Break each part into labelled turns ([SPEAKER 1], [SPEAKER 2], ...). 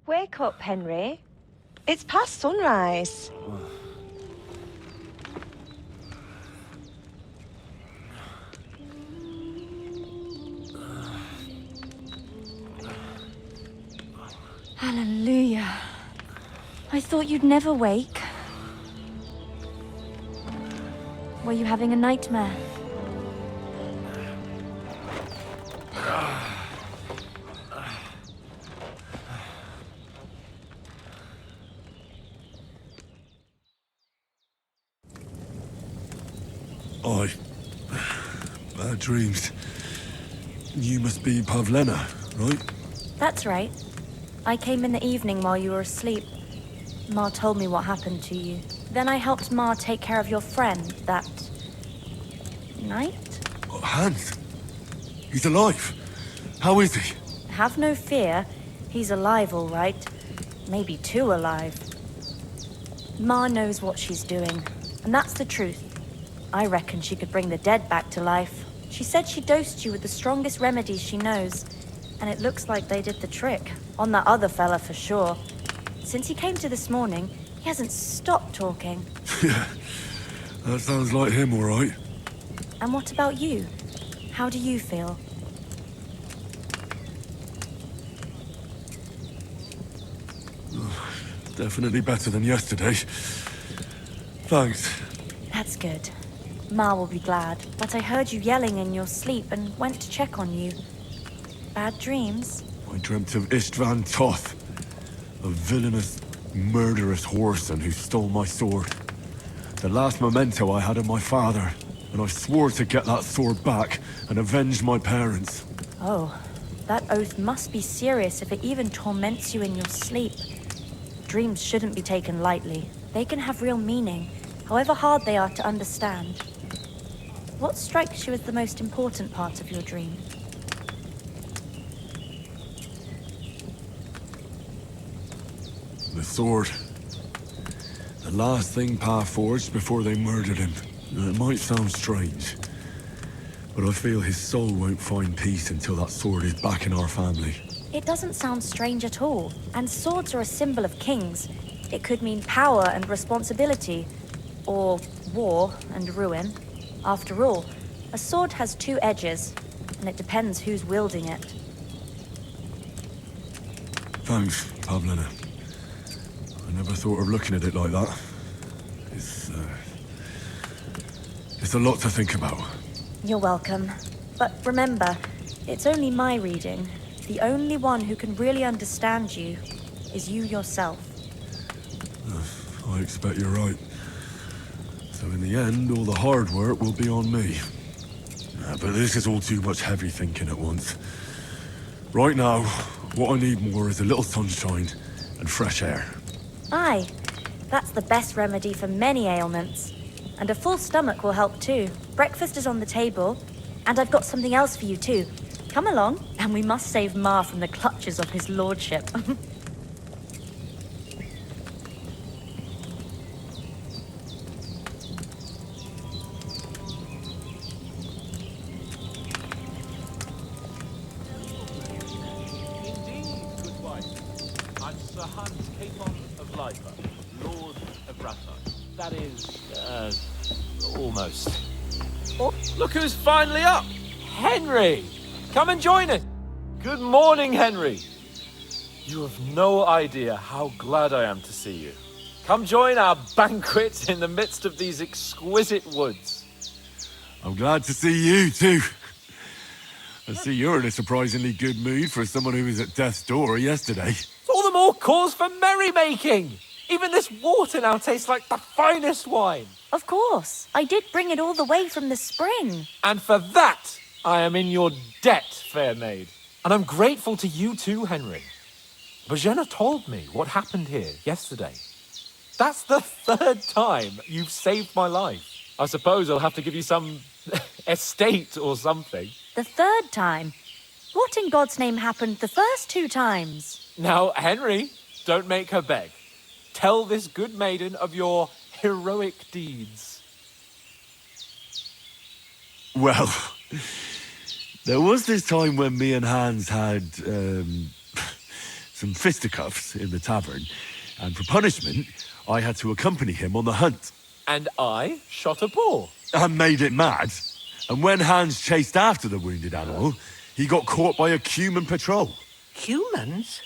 [SPEAKER 1] Wake up, Henry. It's past sunrise.
[SPEAKER 2] Hallelujah. I thought you'd never wake. Were you having a nightmare?
[SPEAKER 3] Bad dreams. You must be Pavlena, right?
[SPEAKER 2] That's right. I came in the evening while you were asleep. Ma told me what happened to you. Then I helped Ma take care of your friend that night?
[SPEAKER 3] Oh, Hans. He's alive. How is he?
[SPEAKER 2] Have no fear. He's alive, all right. Maybe too alive. Ma knows what she's doing, and that's the truth. I reckon she could bring the dead back to life. She said she dosed you with the strongest remedies she knows, and it looks like they did the trick. On that other fella for sure. Since he came to this morning, he hasn't stopped talking.
[SPEAKER 3] Yeah, that sounds like him, all right.
[SPEAKER 2] And what about you? How do you feel?
[SPEAKER 3] Definitely better than yesterday. Thanks.
[SPEAKER 2] That's good. Ma will be glad, but I heard you yelling in your sleep and went to check on you. Bad dreams?
[SPEAKER 3] I dreamt of Istvan Toth, a villainous, murderous whoreson who stole my sword. The last memento I had of my father, and I swore to get that sword back and avenge my parents.
[SPEAKER 2] Oh, that oath must be serious if it even torments you in your sleep. Dreams shouldn't be taken lightly. They can have real meaning, however hard they are to understand. What strikes you as the most important part of your dream?
[SPEAKER 3] The sword. The last thing Pa forged before they murdered him. It might sound strange, but I feel his soul won't find peace until that sword is back in our family.
[SPEAKER 2] It doesn't sound strange at all, and swords are a symbol of kings. It could mean power and responsibility, or war and ruin. After all, a sword has two edges, and it depends who's wielding it.
[SPEAKER 3] Thanks, Pavlena. I never thought of looking at it like that. It's a lot to think about.
[SPEAKER 2] You're welcome. But remember, it's only my reading. The only one who can really understand you is you yourself.
[SPEAKER 3] I expect you're right. So in the end, all the hard work will be on me. But this is all too much heavy thinking at once. Right now, what I need more is a little sunshine and fresh air.
[SPEAKER 2] Aye, that's the best remedy for many ailments. And a full stomach will help too. Breakfast is on the table, and I've got something else for you too. Come along, and we must save Ma from the clutches of his lordship.
[SPEAKER 4] That is, almost. Oh, look who's finally up! Henry! Come and join us! Good morning, Henry! You have no idea how glad I am to see you. Come join our banquet in the midst of these exquisite woods.
[SPEAKER 3] I'm glad to see you, too. I see you're in a surprisingly good mood for someone who was at death's door yesterday.
[SPEAKER 4] It's all the more cause for merrymaking! Even this water now tastes like the finest wine.
[SPEAKER 2] Of course. I did bring it all the way from the spring.
[SPEAKER 4] And for that, I am in your debt, fair maid. And I'm grateful to you too, Henry. Bojena told me what happened here yesterday. That's the third time you've saved my life. I suppose I'll have to give you some estate or something.
[SPEAKER 2] The third time? What in God's name happened the first two times?
[SPEAKER 4] Now, Henry, don't make her beg. Tell this good maiden of your heroic deeds.
[SPEAKER 3] Well, there was this time when me and Hans had, some fisticuffs in the tavern, and for punishment, I had to accompany him on the hunt.
[SPEAKER 4] And I shot a boar.
[SPEAKER 3] And made it mad. And when Hans chased after the wounded animal, he got caught by a human patrol.
[SPEAKER 5] Humans?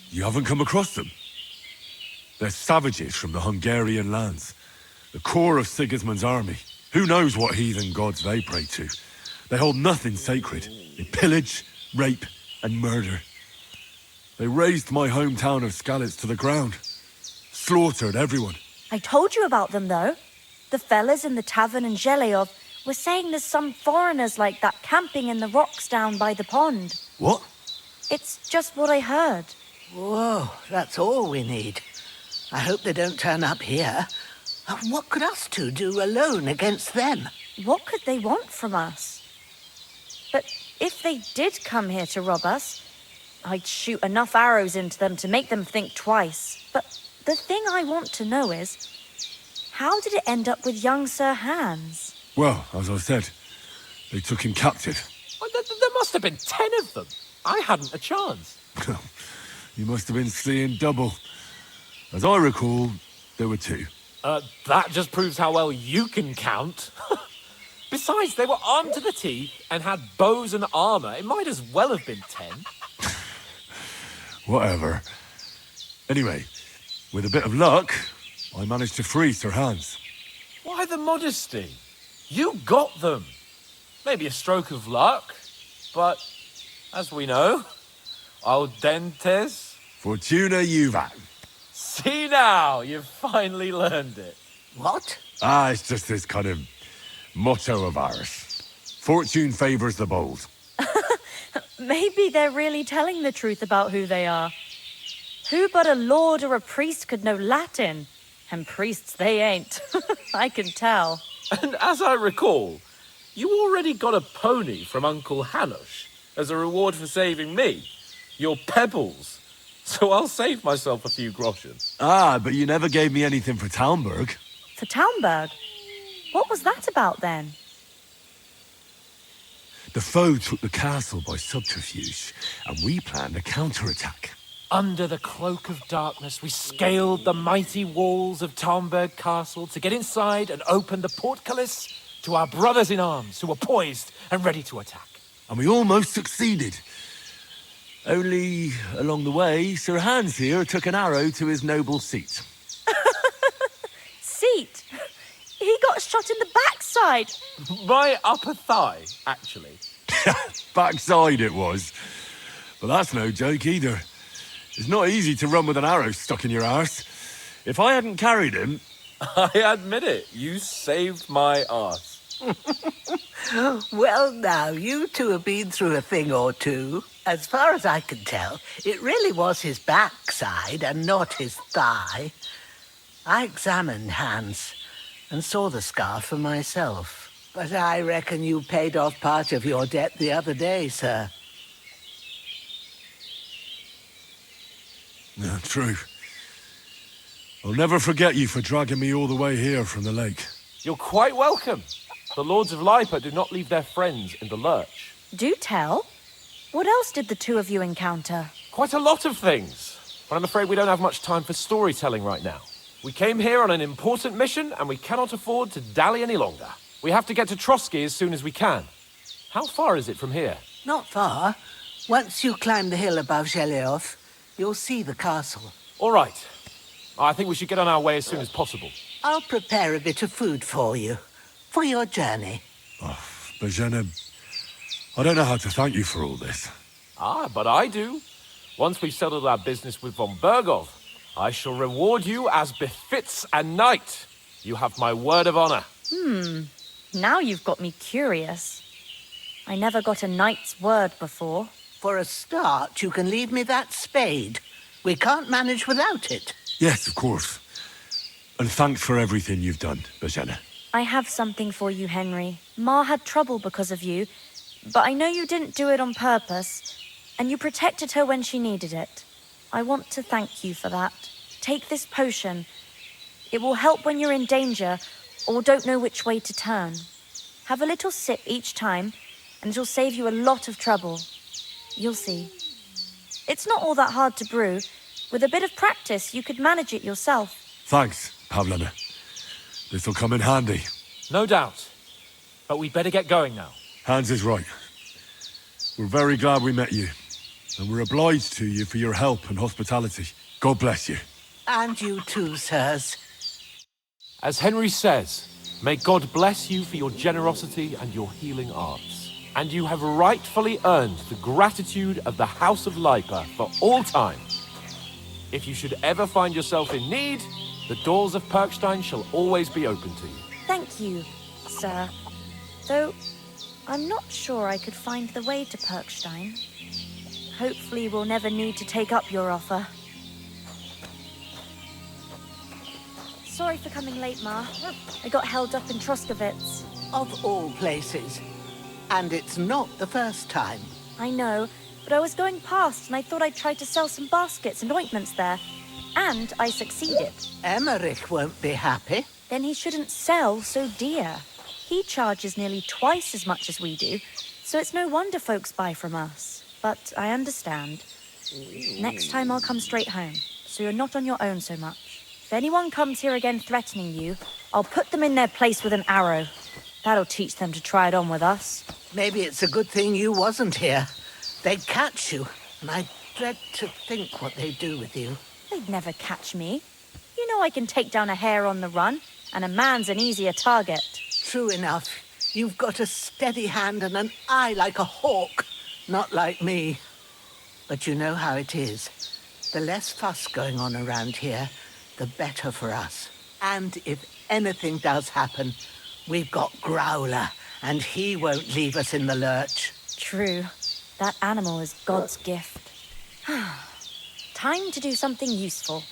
[SPEAKER 3] You haven't come across them? They're savages from the Hungarian lands. The core of Sigismund's army. Who knows what heathen gods they pray to? They hold nothing sacred. They pillage, rape, and murder. They razed my hometown of Skalitz to the ground. Slaughtered everyone.
[SPEAKER 2] I told you about them, though. The fellas in the tavern in Zheleov were saying there's some foreigners like that camping in the rocks down by the pond.
[SPEAKER 3] What?
[SPEAKER 2] It's just what I heard.
[SPEAKER 5] Whoa, that's all we need. I hope they don't turn up here. What could us two do alone against them?
[SPEAKER 2] What could they want from us? But if they did come here to rob us, I'd shoot enough arrows into them to make them think twice. But the thing I want to know is, how did it end up with young Sir Hans?
[SPEAKER 3] Well, as I said, they took him captive.
[SPEAKER 4] Well, there must have been 10 of them. I hadn't a chance.
[SPEAKER 3] You must have been seeing double. As I recall, there were 2.
[SPEAKER 4] That just proves how well you can count. Besides, they were armed to the teeth and had bows and armor. It might as well have been 10.
[SPEAKER 3] Whatever. Anyway, with a bit of luck, I managed to free Sir Hans.
[SPEAKER 4] Why the modesty? You got them. Maybe a stroke of luck, but as we know, al dentes.
[SPEAKER 3] Fortuna juvat.
[SPEAKER 4] See now, you've finally learned it.
[SPEAKER 5] What?
[SPEAKER 3] It's just this kind of motto of ours. Fortune favors the bold.
[SPEAKER 2] Maybe they're really telling the truth about who they are. Who but a lord or a priest could know Latin? And priests they ain't. I can tell.
[SPEAKER 4] And as I recall, you already got a pony from Uncle Hanush as a reward for saving me. Your pebbles. So I'll save myself a few groschen.
[SPEAKER 3] But you never gave me anything for Talmberg.
[SPEAKER 2] For Talmberg? What was that about then?
[SPEAKER 3] The foe took the castle by subterfuge, and we planned a counterattack.
[SPEAKER 4] Under the cloak of darkness, we scaled the mighty walls of Talmberg Castle to get inside and open the portcullis to our brothers in arms who were poised and ready to attack.
[SPEAKER 3] And we almost succeeded. Only, along the way, Sir Hans here took an arrow to his noble seat.
[SPEAKER 2] Seat? He got shot in the backside.
[SPEAKER 4] My upper thigh, actually.
[SPEAKER 3] Backside it was. But that's no joke either. It's not easy to run with an arrow stuck in your arse. If I hadn't carried him...
[SPEAKER 4] I admit it, you saved my arse.
[SPEAKER 5] Well, now, you two have been through a thing or two. As far as I can tell, it really was his backside and not his thigh. I examined Hans and saw the scar for myself. But I reckon you paid off part of your debt the other day, sir.
[SPEAKER 3] Yeah, true. I'll never forget you for dragging me all the way here from the lake.
[SPEAKER 4] You're quite welcome. The Lords of Lipa do not leave their friends in the lurch.
[SPEAKER 2] Do tell. What else did the two of you encounter?
[SPEAKER 4] Quite a lot of things. But I'm afraid we don't have much time for storytelling right now. We came here on an important mission, and we cannot afford to dally any longer. We have to get to Trotsky as soon as we can. How far is it from here?
[SPEAKER 5] Not far. Once you climb the hill above Zheleov, you'll see the castle.
[SPEAKER 4] All right. I think we should get on our way as soon as possible.
[SPEAKER 5] I'll prepare a bit of food for you, for your journey.
[SPEAKER 3] Bozhena, I don't know how to thank you for all this.
[SPEAKER 4] But I do. Once we've settled our business with von Bergov, I shall reward you as befits a knight. You have my word of honor.
[SPEAKER 2] Now you've got me curious. I never got a knight's word before.
[SPEAKER 5] For a start, you can leave me that spade. We can't manage without it.
[SPEAKER 3] Yes, of course. And thanks for everything you've done, Bozhena.
[SPEAKER 2] I have something for you, Henry. Ma had trouble because of you, but I know you didn't do it on purpose, and you protected her when she needed it. I want to thank you for that. Take this potion. It will help when you're in danger or don't know which way to turn. Have a little sip each time, and it'll save you a lot of trouble. You'll see. It's not all that hard to brew. With a bit of practice, you could manage it yourself.
[SPEAKER 3] Thanks, Pavlena. This'll come in handy.
[SPEAKER 4] No doubt. But we'd better get going now.
[SPEAKER 3] Hans is right. We're very glad we met you. And we're obliged to you for your help and hospitality. God bless you.
[SPEAKER 5] And you too, sirs.
[SPEAKER 4] As Henry says, may God bless you for your generosity and your healing arts. And you have rightfully earned the gratitude of the House of Lipa for all time. If you should ever find yourself in need, the doors of Perkstein shall always be open to you.
[SPEAKER 2] Thank you, sir. Though, I'm not sure I could find the way to Perkstein. Hopefully we'll never need to take up your offer. Sorry for coming late, Ma. I got held up in Troskovitz.
[SPEAKER 5] Of all places. And it's not the first time.
[SPEAKER 2] I know, but I was going past and I thought I'd try to sell some baskets and ointments there. And I succeeded.
[SPEAKER 5] Emmerich won't be happy.
[SPEAKER 2] Then he shouldn't sell so dear. He charges nearly twice as much as we do, so it's no wonder folks buy from us. But I understand. Next time I'll come straight home, so you're not on your own so much. If anyone comes here again threatening you, I'll put them in their place with an arrow. That'll teach them to try it on with us.
[SPEAKER 5] Maybe it's a good thing you wasn't here. They'd catch you, and I dread to think what they'd do with you.
[SPEAKER 2] They'd never catch me. You know I can take down a hare on the run, and a man's an easier target.
[SPEAKER 5] True enough. You've got a steady hand and an eye like a hawk. Not like me. But you know how it is. The less fuss going on around here, the better for us. And if anything does happen, we've got Growler, and he won't leave us in the lurch.
[SPEAKER 2] True. That animal is God's gift. Time to do something useful.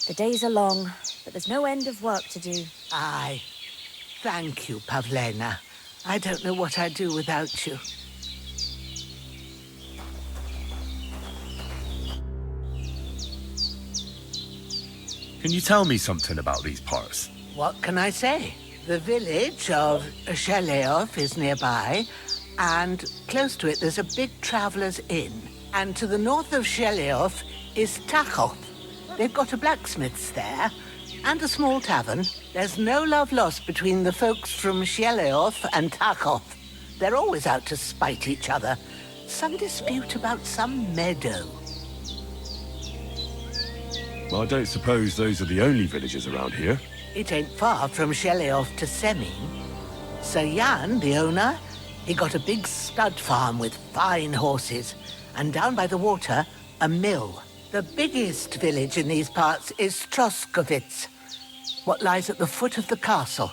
[SPEAKER 2] The days are long, but there's no end of work to do.
[SPEAKER 5] Aye. Thank you, Pavlena. I don't know what I'd do without you.
[SPEAKER 6] Can you tell me something about these parts?
[SPEAKER 5] What can I say? The village of Sheleov is nearby, and close to it there's a big traveller's inn. And to the north of Sheleov is Tachov. They've got a blacksmith's there, and a small tavern. There's no love lost between the folks from Sheleov and Tachov. They're always out to spite each other. Some dispute about some meadow.
[SPEAKER 3] Well, I don't suppose those are the only villages around here.
[SPEAKER 5] It ain't far from Sheleov to Semin. Sir Jan, the owner, he got a big stud farm with fine horses. And down by the water, a mill. The biggest village in these parts is Troskovitz, what lies at the foot of the castle.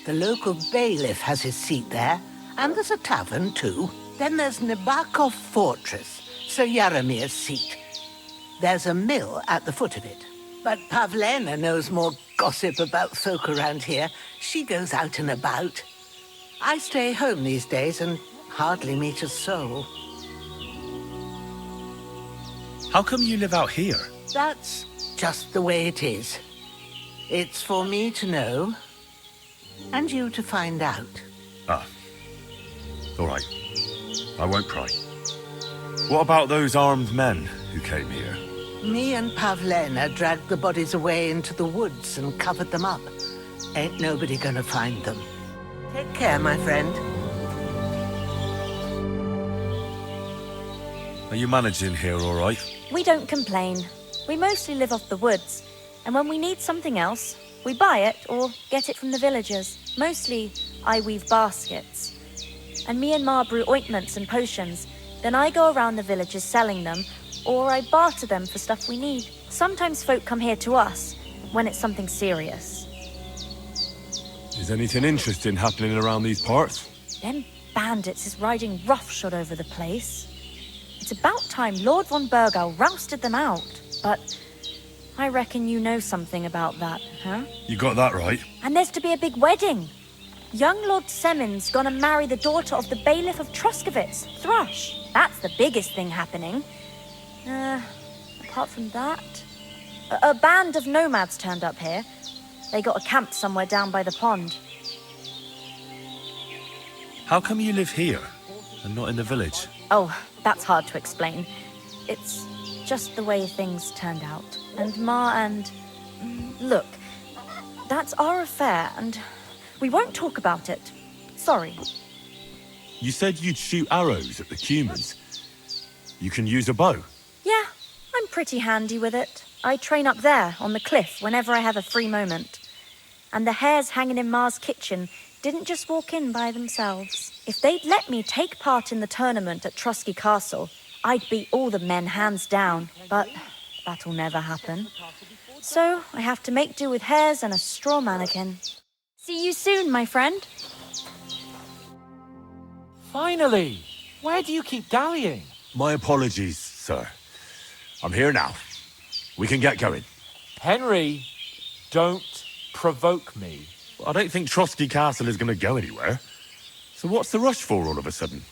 [SPEAKER 5] The local bailiff has his seat there, and there's a tavern too. Then there's Nabakov Fortress, Sir Yaromir's seat. There's a mill at the foot of it. But Pavlena knows more gossip about folk around here. She goes out and about. I stay home these days and hardly meet a soul.
[SPEAKER 6] How come you live out here?
[SPEAKER 5] That's just the way it is. It's for me to know, and you to find out.
[SPEAKER 6] Ah. All right. I won't pry. What about those armed men who came here?
[SPEAKER 5] Me and Pavlena dragged the bodies away into the woods and covered them up. Ain't nobody gonna find them. Take care, my friend.
[SPEAKER 6] Are you managing here all right?
[SPEAKER 2] We don't complain. We mostly live off the woods, and when we need something else, we buy it or get it from the villagers. Mostly, I weave baskets. And me and Ma brew ointments and potions. Then I go around the villages selling them, or I barter them for stuff we need. Sometimes folk come here to us, when it's something serious.
[SPEAKER 3] Is anything interesting happening around these parts?
[SPEAKER 2] Them bandits is riding roughshod over the place. It's about time Lord von Burgau rousted them out. But I reckon you know something about that, huh?
[SPEAKER 3] You got that right.
[SPEAKER 2] And there's to be a big wedding. Young Lord Semin's gonna marry the daughter of the bailiff of Troskovitz, Thrush. That's the biggest thing happening. Apart from that... A band of nomads turned up here. They got a camp somewhere down by the pond.
[SPEAKER 6] How come you live here and not in the village?
[SPEAKER 2] Oh, that's hard to explain. It's just the way things turned out. And Ma and... Look, that's our affair, and we won't talk about it. Sorry.
[SPEAKER 6] You said you'd shoot arrows at the humans. You can use a bow.
[SPEAKER 2] Yeah, I'm pretty handy with it. I train up there, on the cliff, whenever I have a free moment. And the hares hanging in Ma's kitchen didn't just walk in by themselves. If they'd let me take part in the tournament at Trusky Castle, I'd beat all the men hands down, but that'll never happen. So I have to make do with hares and a straw mannequin. See you soon, my friend.
[SPEAKER 4] Finally! Where do you keep dallying?
[SPEAKER 3] My apologies, sir. I'm here now. We can get going.
[SPEAKER 4] Henry, don't provoke me.
[SPEAKER 3] I don't think Trosky Castle is going to go anywhere. So what's the rush for all of a sudden?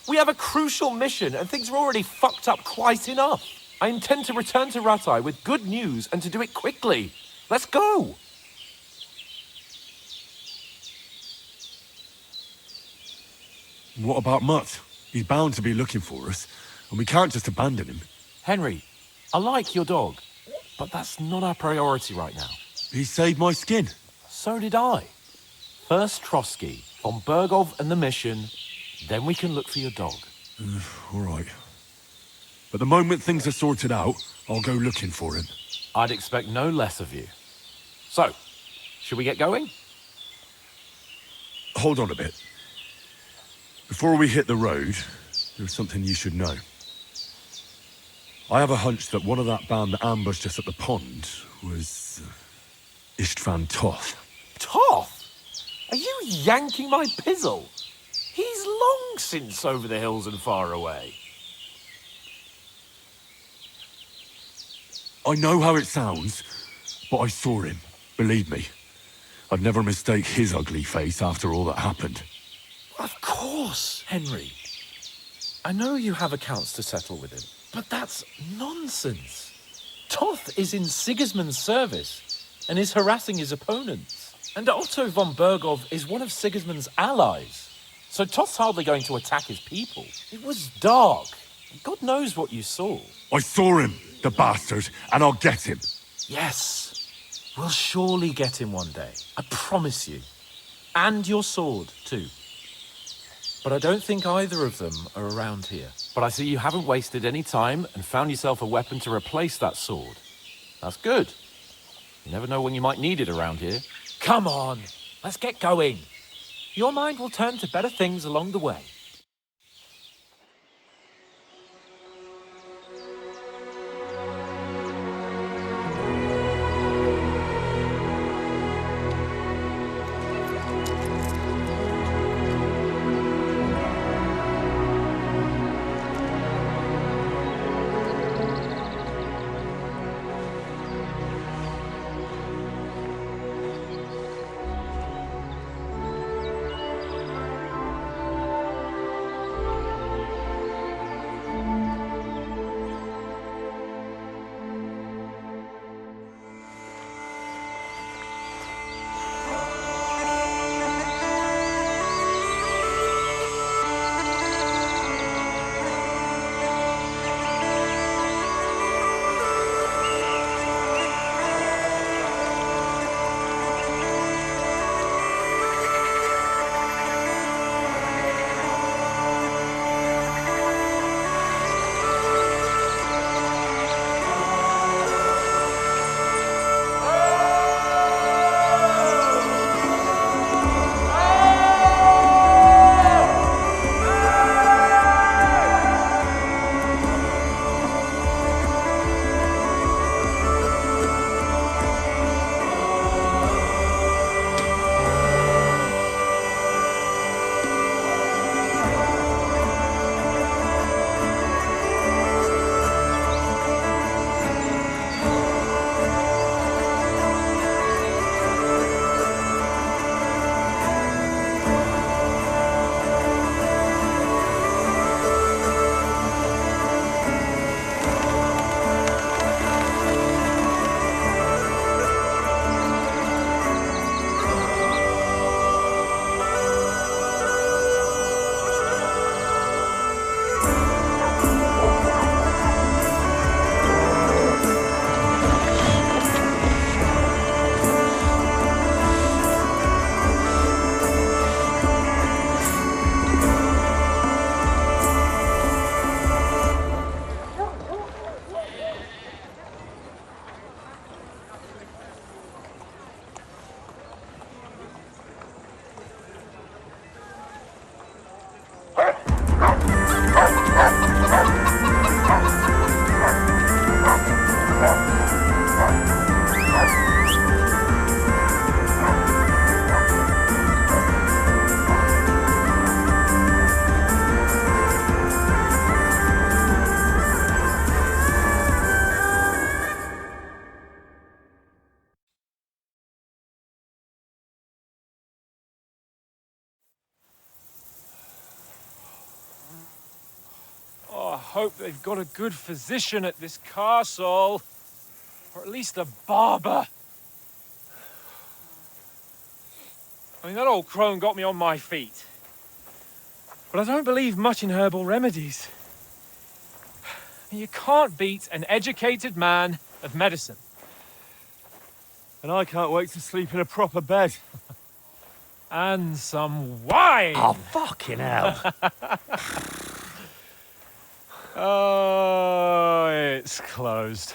[SPEAKER 4] We have a crucial mission and things are already fucked up quite enough. I intend to return to Rattay with good news and to do it quickly. Let's go!
[SPEAKER 3] What about Mutt? He's bound to be looking for us, and we can't just abandon him.
[SPEAKER 4] Henry, I like your dog, but that's not our priority right now.
[SPEAKER 3] He saved my skin.
[SPEAKER 4] So did I. First Trotsky, von Bergov and the mission, then we can look for your dog.
[SPEAKER 3] All right. But the moment things are sorted out, I'll go looking for him.
[SPEAKER 4] I'd expect no less of you. So, should we get going?
[SPEAKER 3] Hold on a bit. Before we hit the road, there's something you should know. I have a hunch that one of that band that ambushed us at the pond was... Istvan Toth.
[SPEAKER 4] Toth? Are you yanking my pizzle? He's long since over the hills and far away.
[SPEAKER 3] I know how it sounds, but I saw him. Believe me. I'd never mistake his ugly face after all that happened.
[SPEAKER 4] Of course, Henry. I know you have accounts to settle with him, but that's nonsense. Toth is in Sigismund's service and is harassing his opponents. And Otto von Bergov is one of Sigismund's allies. So Toth's hardly going to attack his people. It was dark. God knows what you saw.
[SPEAKER 3] I saw him, the bastard, and I'll get him.
[SPEAKER 4] Yes. We'll surely get him one day. I promise you. And your sword, too. But I don't think either of them are around here. But I see you haven't wasted any time and found yourself a weapon to replace that sword. That's good. You never know when you might need it around here. Come on, let's get going. Your mind will turn to better things along the way. hope they've got a good physician at this castle. Or at least a barber. I mean, that old crone got me on my feet. But I don't believe much in herbal remedies. You can't beat an educated man of medicine.
[SPEAKER 3] And I can't wait to sleep in a proper bed.
[SPEAKER 4] And some wine!
[SPEAKER 7] Oh, fucking hell.
[SPEAKER 4] Oh, it's closed.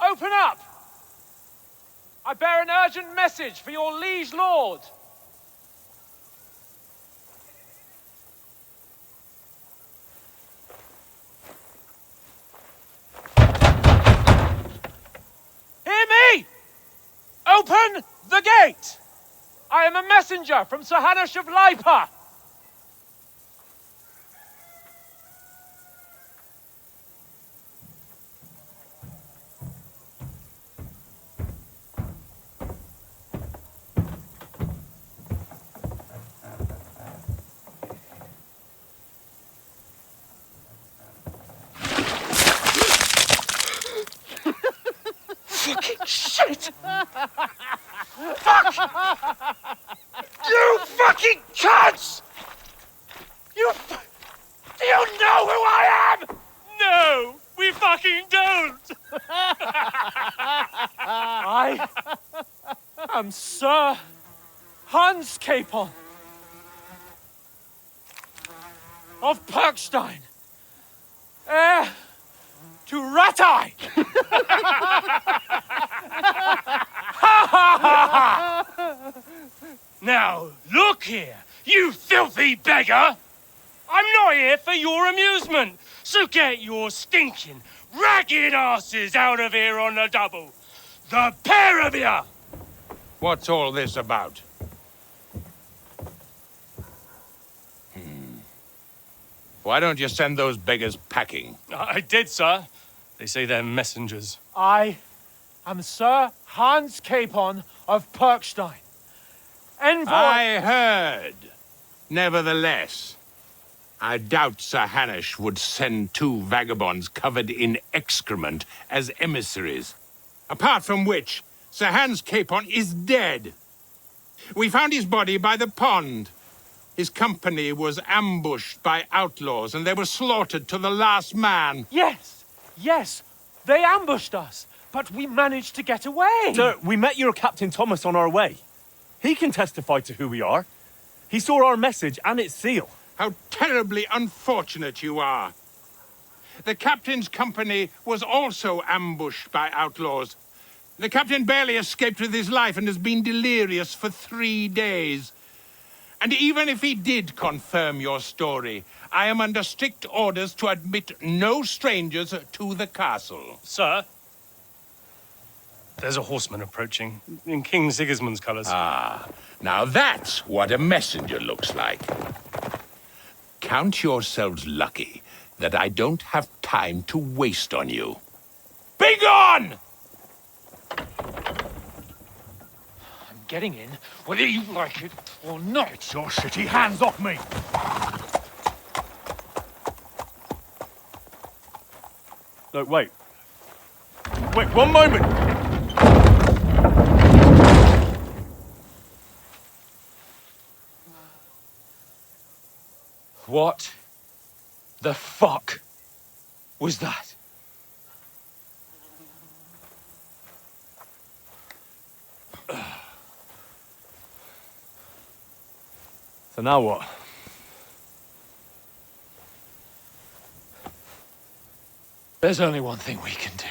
[SPEAKER 4] Open up! I bear an urgent message for your liege lord. Hear me! Open the gate! I am a messenger from Sir Hanush of Lipa. Fucking shit! Fuck! You fucking cunts! Do you know who I am? No, we fucking don't! I am Sir Hans Capon of Perkstein, heir to Ratai! Now, look here, you filthy beggar! I'm not here for your amusement, so get your stinking, ragged asses out of here on the double. The pair of you!
[SPEAKER 8] What's all this about? Why don't you send those beggars packing?
[SPEAKER 4] I did, sir. They say they're messengers. I am Sir Hans Capon of Perkstein. Envoy...
[SPEAKER 8] I heard. Nevertheless, I doubt Sir Hanush would send two vagabonds covered in excrement as emissaries. Apart from which, Sir Hans Capon is dead. We found his body by the pond. His company was ambushed by outlaws, and they were slaughtered to the last man.
[SPEAKER 4] Yes, yes, they ambushed us, but we managed to get away.
[SPEAKER 7] Sir, we met your Captain Thomas on our way. He can testify to who we are. He saw our message and its seal.
[SPEAKER 8] How terribly unfortunate you are. The captain's company was also ambushed by outlaws. The captain barely escaped with his life and has been delirious for 3 days. And even if he did confirm your story, I am under strict orders to admit no strangers to the castle.
[SPEAKER 9] Sir, there's a horseman approaching in King Sigismund's colours.
[SPEAKER 8] Ah, now that's what a messenger looks like. Count yourselves lucky that I don't have time to waste on you. Be gone!
[SPEAKER 4] I'm getting in, whether you like it or not.
[SPEAKER 7] Get your shitty hands off me! No, wait. Wait, one moment!
[SPEAKER 4] What the fuck was that?
[SPEAKER 7] So now what?
[SPEAKER 4] There's only one thing we can do.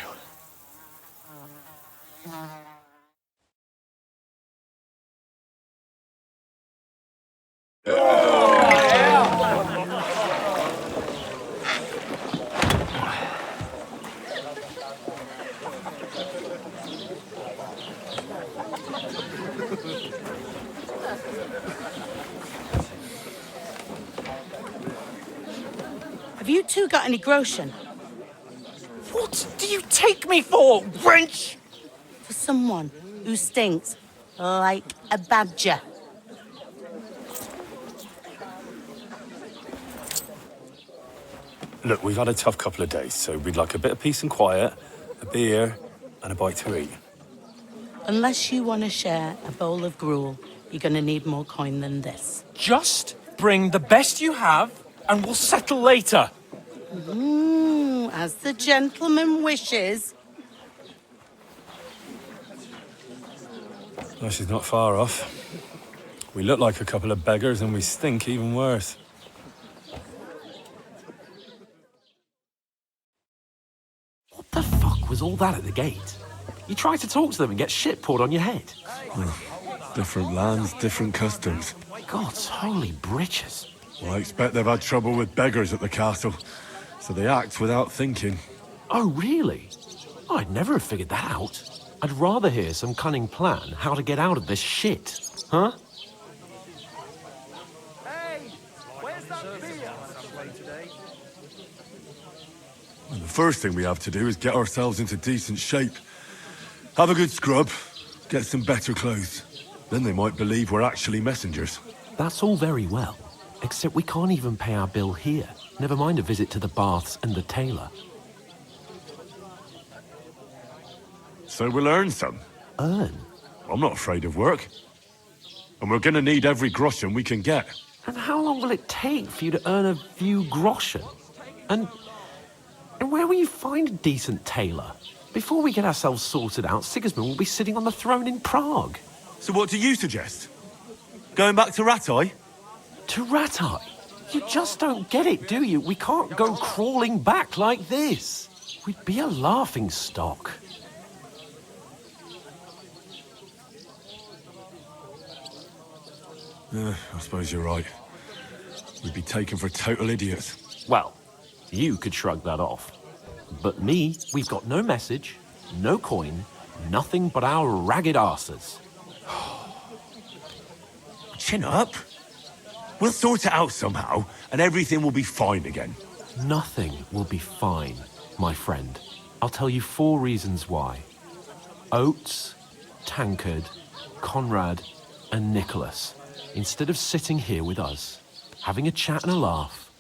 [SPEAKER 10] Have you two got any groschen?
[SPEAKER 4] What do you take me for, wench?
[SPEAKER 10] For someone who stinks like a badger.
[SPEAKER 7] Look, we've had a tough couple of days, so we'd like a bit of peace and quiet, a beer, and a bite to eat.
[SPEAKER 10] Unless you want to share a bowl of gruel, you're going to need more coin than this.
[SPEAKER 4] Just bring the best you have, and we'll settle later.
[SPEAKER 10] As the gentleman wishes.
[SPEAKER 7] Well, she's not far off. We look like a couple of beggars, and we stink even worse.
[SPEAKER 4] What the fuck was all that at the gate? You tried to talk to them and get shit poured on your head.
[SPEAKER 3] Different lands, different customs.
[SPEAKER 4] God's holy britches.
[SPEAKER 3] Well, I expect they've had trouble with beggars at the castle, so they act without thinking.
[SPEAKER 4] Oh, really? I'd never have figured that out. I'd rather hear some cunning plan how to get out of this shit. Huh?
[SPEAKER 3] And the first thing we have to do is get ourselves into decent shape. Have a good scrub, get some better clothes. Then they might believe we're actually messengers.
[SPEAKER 4] That's all very well, except we can't even pay our bill here. Never mind a visit to the baths and the tailor.
[SPEAKER 3] So we'll earn some.
[SPEAKER 4] Earn?
[SPEAKER 3] I'm not afraid of work. And we're gonna need every groschen we can get.
[SPEAKER 4] And how long will it take for you to earn a few groschen? And where will you find a decent tailor? Before we get ourselves sorted out, Sigismund will be sitting on the throne in Prague.
[SPEAKER 3] So what do you suggest? Going back to Ratai?
[SPEAKER 4] To Ratai? You just don't get it, do you? We can't go crawling back like this. We'd be a laughing stock.
[SPEAKER 3] I suppose you're right. We'd be taken for total idiots.
[SPEAKER 4] Well, you could shrug that off. But me, we've got no message, no coin, nothing but our ragged arses.
[SPEAKER 3] Chin up. We'll sort it out somehow, and everything will be fine again.
[SPEAKER 4] Nothing will be fine, my friend. I'll tell you 4 reasons why. Oates, Tankard, Conrad, and Nicholas. Instead of sitting here with us, having a chat and a laugh,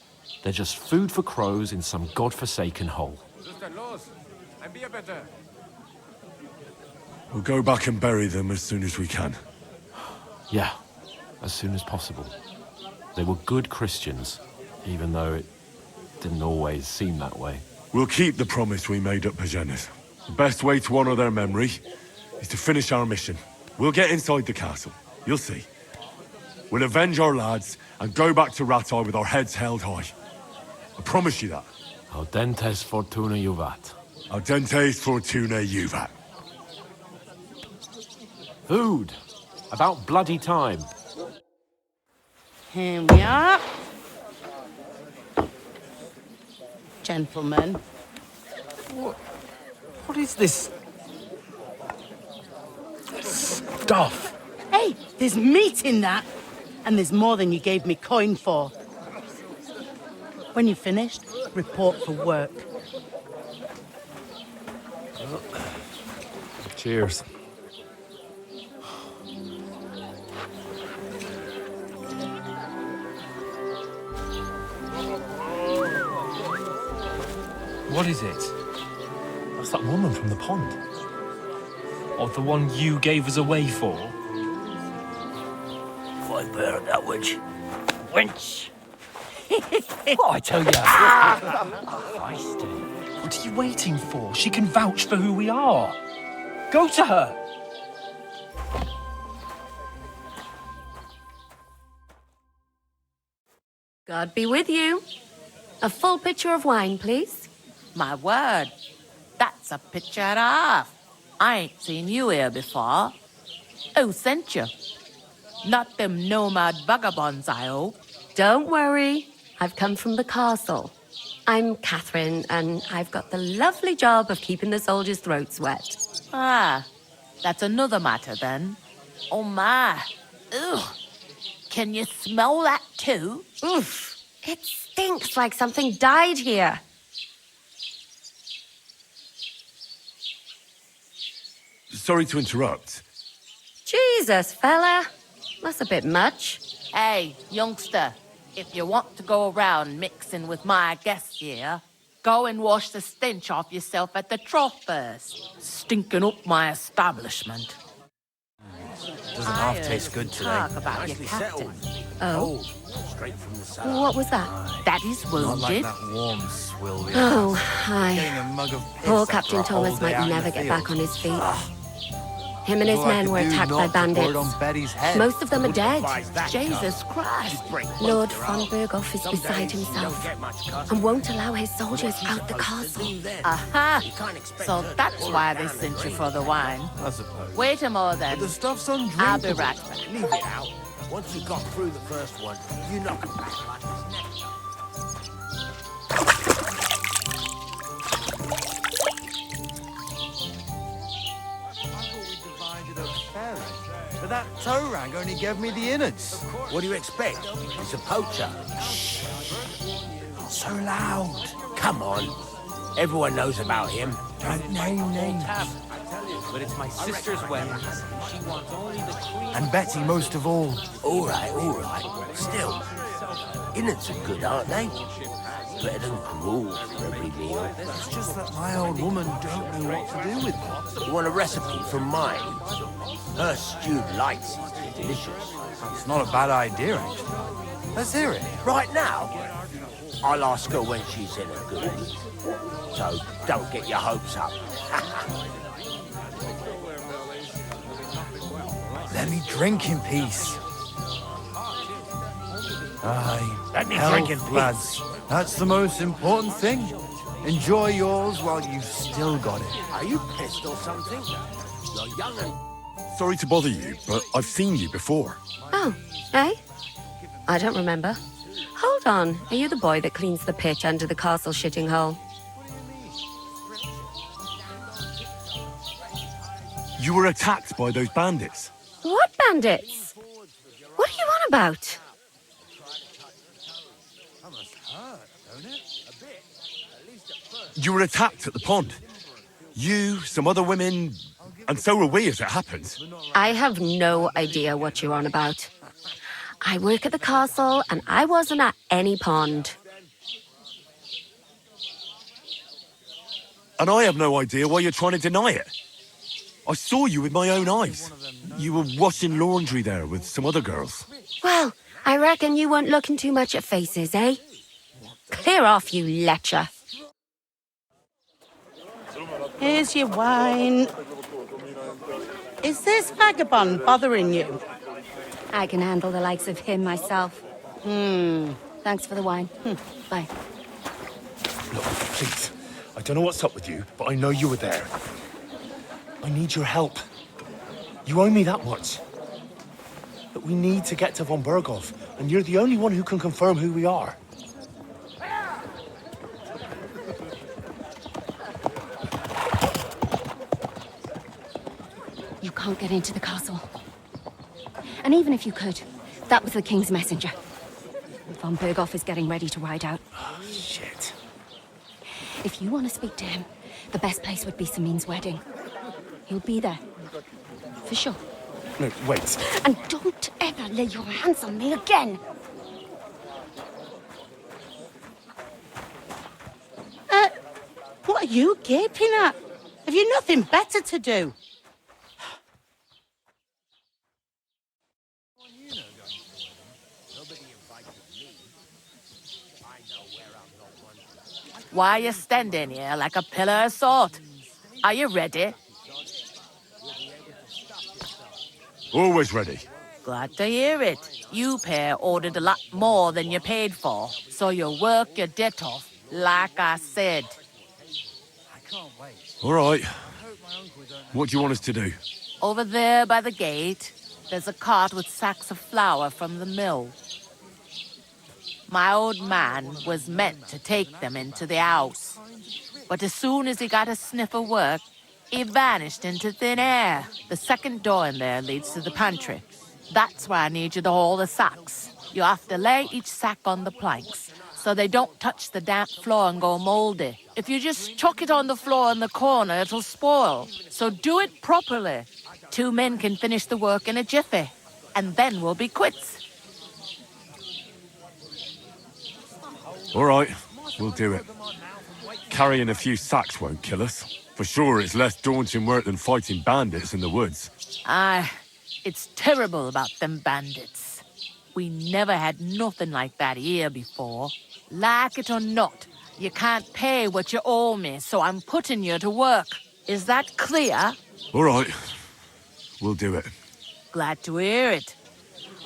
[SPEAKER 4] they're just food for crows in some godforsaken hole.
[SPEAKER 3] We'll go back and bury them as soon as we can.
[SPEAKER 4] Yeah, as soon as possible. They were good Christians, even though it didn't always seem that way.
[SPEAKER 3] We'll keep the promise we made at Pagenes. The best way to honor their memory is to finish our mission. We'll get inside the castle. You'll see. We'll avenge our lads and go back to Ratai with our heads held high. I promise you that.
[SPEAKER 4] Audentes Fortuna juvat.
[SPEAKER 3] Audentes Fortuna juvat.
[SPEAKER 4] Food. About bloody time.
[SPEAKER 10] Here we are. Gentlemen.
[SPEAKER 4] What is this stuff?
[SPEAKER 10] Hey, there's meat in that. And there's more than you gave me coin for. When you're finished, report for work.
[SPEAKER 7] Cheers.
[SPEAKER 9] What is it?
[SPEAKER 7] That's that woman from the pond.
[SPEAKER 9] Or the one you gave us away for?
[SPEAKER 5] I bear that witch. Wench!
[SPEAKER 9] What I tell you? What are you waiting for? She can vouch for who we are. Go to her.
[SPEAKER 11] God be with you. A full pitcher of wine, please.
[SPEAKER 12] My word, that's a picture and a half. I ain't seen you here before. Who sent you? Not them nomad vagabonds, I hope.
[SPEAKER 11] Don't worry. I've come from the castle. I'm Catherine, and I've got the lovely job of keeping the soldiers' throats wet.
[SPEAKER 12] Ah, that's another matter then. Oh my. Ugh. Can you smell that too?
[SPEAKER 11] Oof. It stinks like something died here.
[SPEAKER 3] Sorry to interrupt.
[SPEAKER 11] Jesus, fella. That's a bit much.
[SPEAKER 12] Hey, youngster, if you want to go around mixing with my guests here, go and wash the stench off yourself at the trough first. Stinking up my establishment.
[SPEAKER 13] Doesn't half taste good today.
[SPEAKER 12] Talk about your captain.
[SPEAKER 11] Oh?
[SPEAKER 13] Straight from the cellar.
[SPEAKER 11] What was that?
[SPEAKER 12] That is
[SPEAKER 13] Not like
[SPEAKER 12] wounded.
[SPEAKER 13] that warm swill we
[SPEAKER 11] Oh,
[SPEAKER 13] had. Getting
[SPEAKER 11] hi.
[SPEAKER 13] a mug of piss
[SPEAKER 11] Poor
[SPEAKER 13] after
[SPEAKER 11] Captain
[SPEAKER 13] a whole
[SPEAKER 11] Thomas
[SPEAKER 13] day
[SPEAKER 11] might
[SPEAKER 13] out in
[SPEAKER 11] never
[SPEAKER 13] the
[SPEAKER 11] get
[SPEAKER 13] field.
[SPEAKER 11] back on his feet. Him and his
[SPEAKER 13] All I
[SPEAKER 11] men
[SPEAKER 13] could
[SPEAKER 11] were
[SPEAKER 13] do
[SPEAKER 11] attacked by
[SPEAKER 13] not to pour it
[SPEAKER 11] bandits.
[SPEAKER 13] on Betty's head.
[SPEAKER 11] Most of them are dead.
[SPEAKER 12] Jesus Christ.
[SPEAKER 11] Lord von Berghoff is beside himself and won't allow his soldiers out the castle.
[SPEAKER 12] Aha! So that's why they sent you for the wine.
[SPEAKER 13] I suppose.
[SPEAKER 12] Wait a more then.
[SPEAKER 13] The stuff's undrinkable.
[SPEAKER 12] I'll be right back.
[SPEAKER 14] Leave it out. Once you got through the first one, you knock it back like this next time.
[SPEAKER 13] But that toe rag only gave me the innards.
[SPEAKER 14] What do you expect? He's a poacher.
[SPEAKER 13] Not so loud.
[SPEAKER 14] Come on. Everyone knows about him.
[SPEAKER 13] Don't name names.
[SPEAKER 4] But it's my sister's wedding. She wants only the cream.
[SPEAKER 13] And Betty most of all.
[SPEAKER 14] All right. Still, innards are good, aren't they? Better than gruel for every meal.
[SPEAKER 13] It's just that my old woman don't know what to do with them.
[SPEAKER 14] You want a recipe from mine? Her stewed lights is delicious.
[SPEAKER 13] It's not a bad idea, actually. Let's hear it.
[SPEAKER 14] Right now, I'll ask her when she's in a good mood. So don't get your hopes up.
[SPEAKER 13] Let me drink in peace. Aye.
[SPEAKER 14] Let me
[SPEAKER 13] health,
[SPEAKER 14] drink in peace.
[SPEAKER 13] lads. That's the most important thing. Enjoy yours while you've still got it.
[SPEAKER 14] Are you pissed or something? You're young and...
[SPEAKER 3] Sorry to bother you, but I've seen you before.
[SPEAKER 11] Oh, eh? I don't remember. Hold on. Are you the boy that cleans the pitch under the castle shitting hole?
[SPEAKER 3] You were attacked by those bandits.
[SPEAKER 11] What bandits? What are you on about?
[SPEAKER 3] You were attacked at the pond. You, some other women, and so were we as it happens.
[SPEAKER 11] I have no idea what you're on about. I work at the castle, and I wasn't at any pond.
[SPEAKER 3] And I have no idea why you're trying to deny it. I saw you with my own eyes. You were washing laundry there with some other girls.
[SPEAKER 11] Well, I reckon you weren't looking too much at faces, eh? Clear off, you lecher.
[SPEAKER 10] Here's your wine. Is this vagabond bothering you?
[SPEAKER 11] I can handle the likes of him myself. Thanks for the wine. Bye.
[SPEAKER 7] Look, please. I don't know what's up with you, but I know you were there. I need your help. You owe me that much. But we need to get to von Berghoff, and you're the only one who can confirm who we are.
[SPEAKER 11] You can't get into the castle. And even if you could, that was the King's messenger. Von Berghoff is getting ready to ride out.
[SPEAKER 7] Oh, shit.
[SPEAKER 11] If you want to speak to him, the best place would be Samin's wedding. He'll be there. For sure.
[SPEAKER 7] No, wait.
[SPEAKER 11] And don't ever lay your hands on me again!
[SPEAKER 10] What are you gaping at? Have you nothing better to do?
[SPEAKER 12] Why are you standing here like a pillar of salt? Are you ready?
[SPEAKER 3] Always ready.
[SPEAKER 12] Glad to hear it. You pair ordered a lot more than you paid for, so you work your debt off, like I said.
[SPEAKER 3] All right. What do you want us to do?
[SPEAKER 12] Over there by the gate, there's a cart with sacks of flour from the mill. My old man was meant to take them into the house. But as soon as he got a sniff of work, he vanished into thin air. The second door in there leads to the pantry. That's where I need you to haul the sacks. You have to lay each sack on the planks so they don't touch the damp floor and go moldy. If you just chuck it on the floor in the corner, it'll spoil. So do it properly. 2 men can finish the work in a jiffy, and then we'll be quits.
[SPEAKER 3] All right, we'll do it. Carrying a few sacks won't kill us. For sure, it's less daunting work than fighting bandits in the woods.
[SPEAKER 12] Aye, it's terrible about them bandits. We never had nothing like that here before. Like it or not, you can't pay what you owe me, so I'm putting you to work. Is that clear?
[SPEAKER 3] All right, we'll do it.
[SPEAKER 12] Glad to hear it.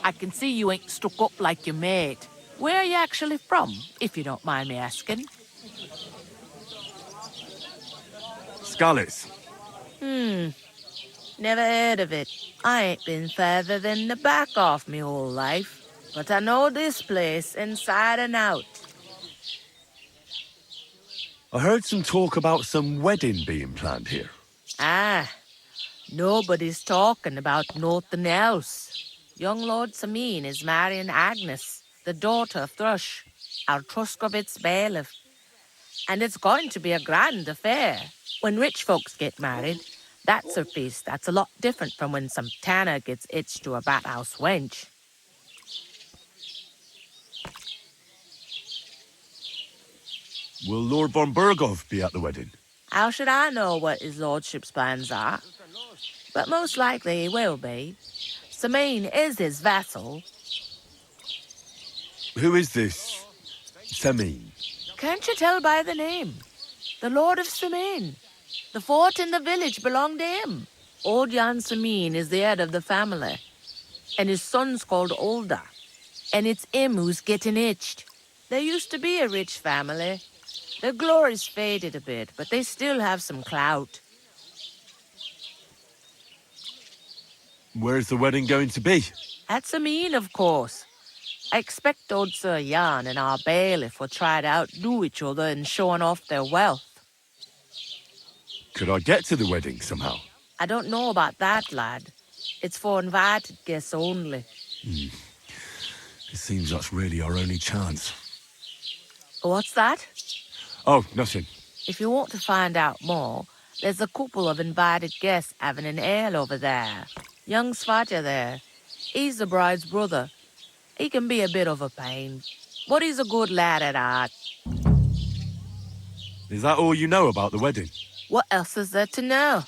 [SPEAKER 12] I can see you ain't stuck up like your mate. Where are you actually from, if you don't mind me asking?
[SPEAKER 3] Scallies.
[SPEAKER 12] Never heard of it. I ain't been further than the back off me whole life. But I know this place inside and out.
[SPEAKER 3] I heard some talk about some wedding being planned here.
[SPEAKER 12] Ah, nobody's talking about nothing else. Young Lord Samin is marrying Agnes, the daughter of Thrush, our Truscovitz bailiff. And it's going to be a grand affair. When rich folks get married, that's a feast that's a lot different from when some tanner gets hitched to a bathhouse wench.
[SPEAKER 3] Will Lord von Burgov be at the wedding?
[SPEAKER 12] How should I know what his lordship's plans are? But most likely he will be. Samin is his vassal.
[SPEAKER 3] Who is this Samin?
[SPEAKER 12] Can't you tell by the name? The Lord of Samin. The fort in the village belonged to him. Old Jan Samin is the head of the family. And his son's called Olda. And it's him who's getting hitched. There used to be a rich family. Their glory's faded a bit, but they still have some clout.
[SPEAKER 3] Where's the wedding going to be?
[SPEAKER 12] At Samin, of course. I expect old Sir Jan and our bailiff will try to outdo each other in showing off their wealth.
[SPEAKER 3] Could I get to the wedding somehow?
[SPEAKER 12] I don't know about that, lad. It's for invited guests only.
[SPEAKER 3] It seems that's really our only chance.
[SPEAKER 12] What's that?
[SPEAKER 3] Oh, nothing.
[SPEAKER 12] If you want to find out more, there's a couple of invited guests having an ale over there. Young Svatja there. He's the bride's brother. He can be a bit of a pain, but he's a good lad at heart.
[SPEAKER 3] Is that all you know about the wedding?
[SPEAKER 12] What else is there to know?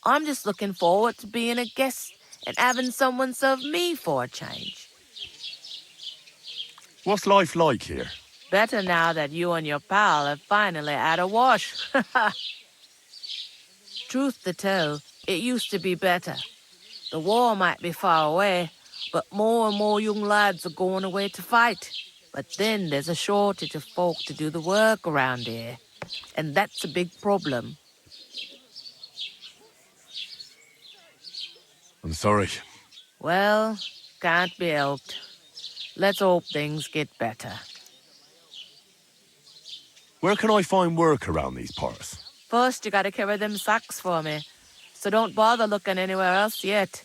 [SPEAKER 12] I'm just looking forward to being a guest and having someone serve me for a change.
[SPEAKER 3] What's life like here?
[SPEAKER 12] Better now that you and your pal have finally had a wash. Truth to tell, it used to be better. The war might be far away, but more and more young lads are going away to fight. But then there's a shortage of folk to do the work around here. And that's a big problem.
[SPEAKER 3] I'm sorry.
[SPEAKER 12] Well, can't be helped. Let's hope things get better.
[SPEAKER 3] Where can I find work around these parts?
[SPEAKER 12] First, you gotta carry them sacks for me. So don't bother looking anywhere else yet.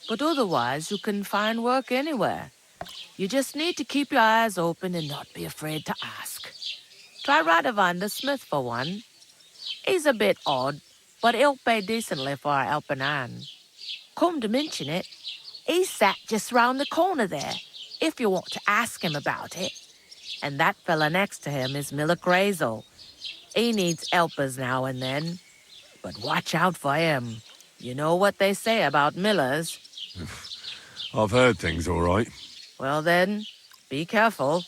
[SPEAKER 12] But otherwise, you can find work anywhere. You just need to keep your eyes open and not be afraid to ask. Try Radovan the smith for one. He's a bit odd, but he'll pay decently for a helping hand. Come to mention it, he's sat just round the corner there, if you want to ask him about it. And that fella next to him is Miller Crazel. He needs helpers now and then. But watch out for him. You know what they say about Millers.
[SPEAKER 3] I've heard things, all right.
[SPEAKER 12] Well then, be careful.